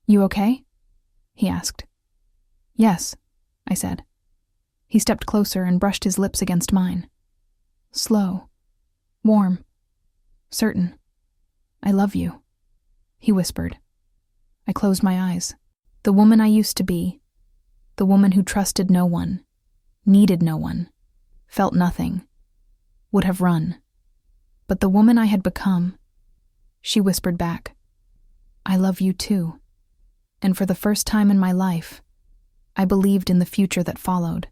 You okay? He asked. Yes, I said. He stepped closer and brushed his lips against mine. Slow. Warm. Certain. I love you, he whispered. I closed my eyes. The woman I used to be, the woman who trusted no one, needed no one, felt nothing, would have run. But the woman I had become, she whispered back, I love you too. And for the first time in my life, I believed in the future that followed.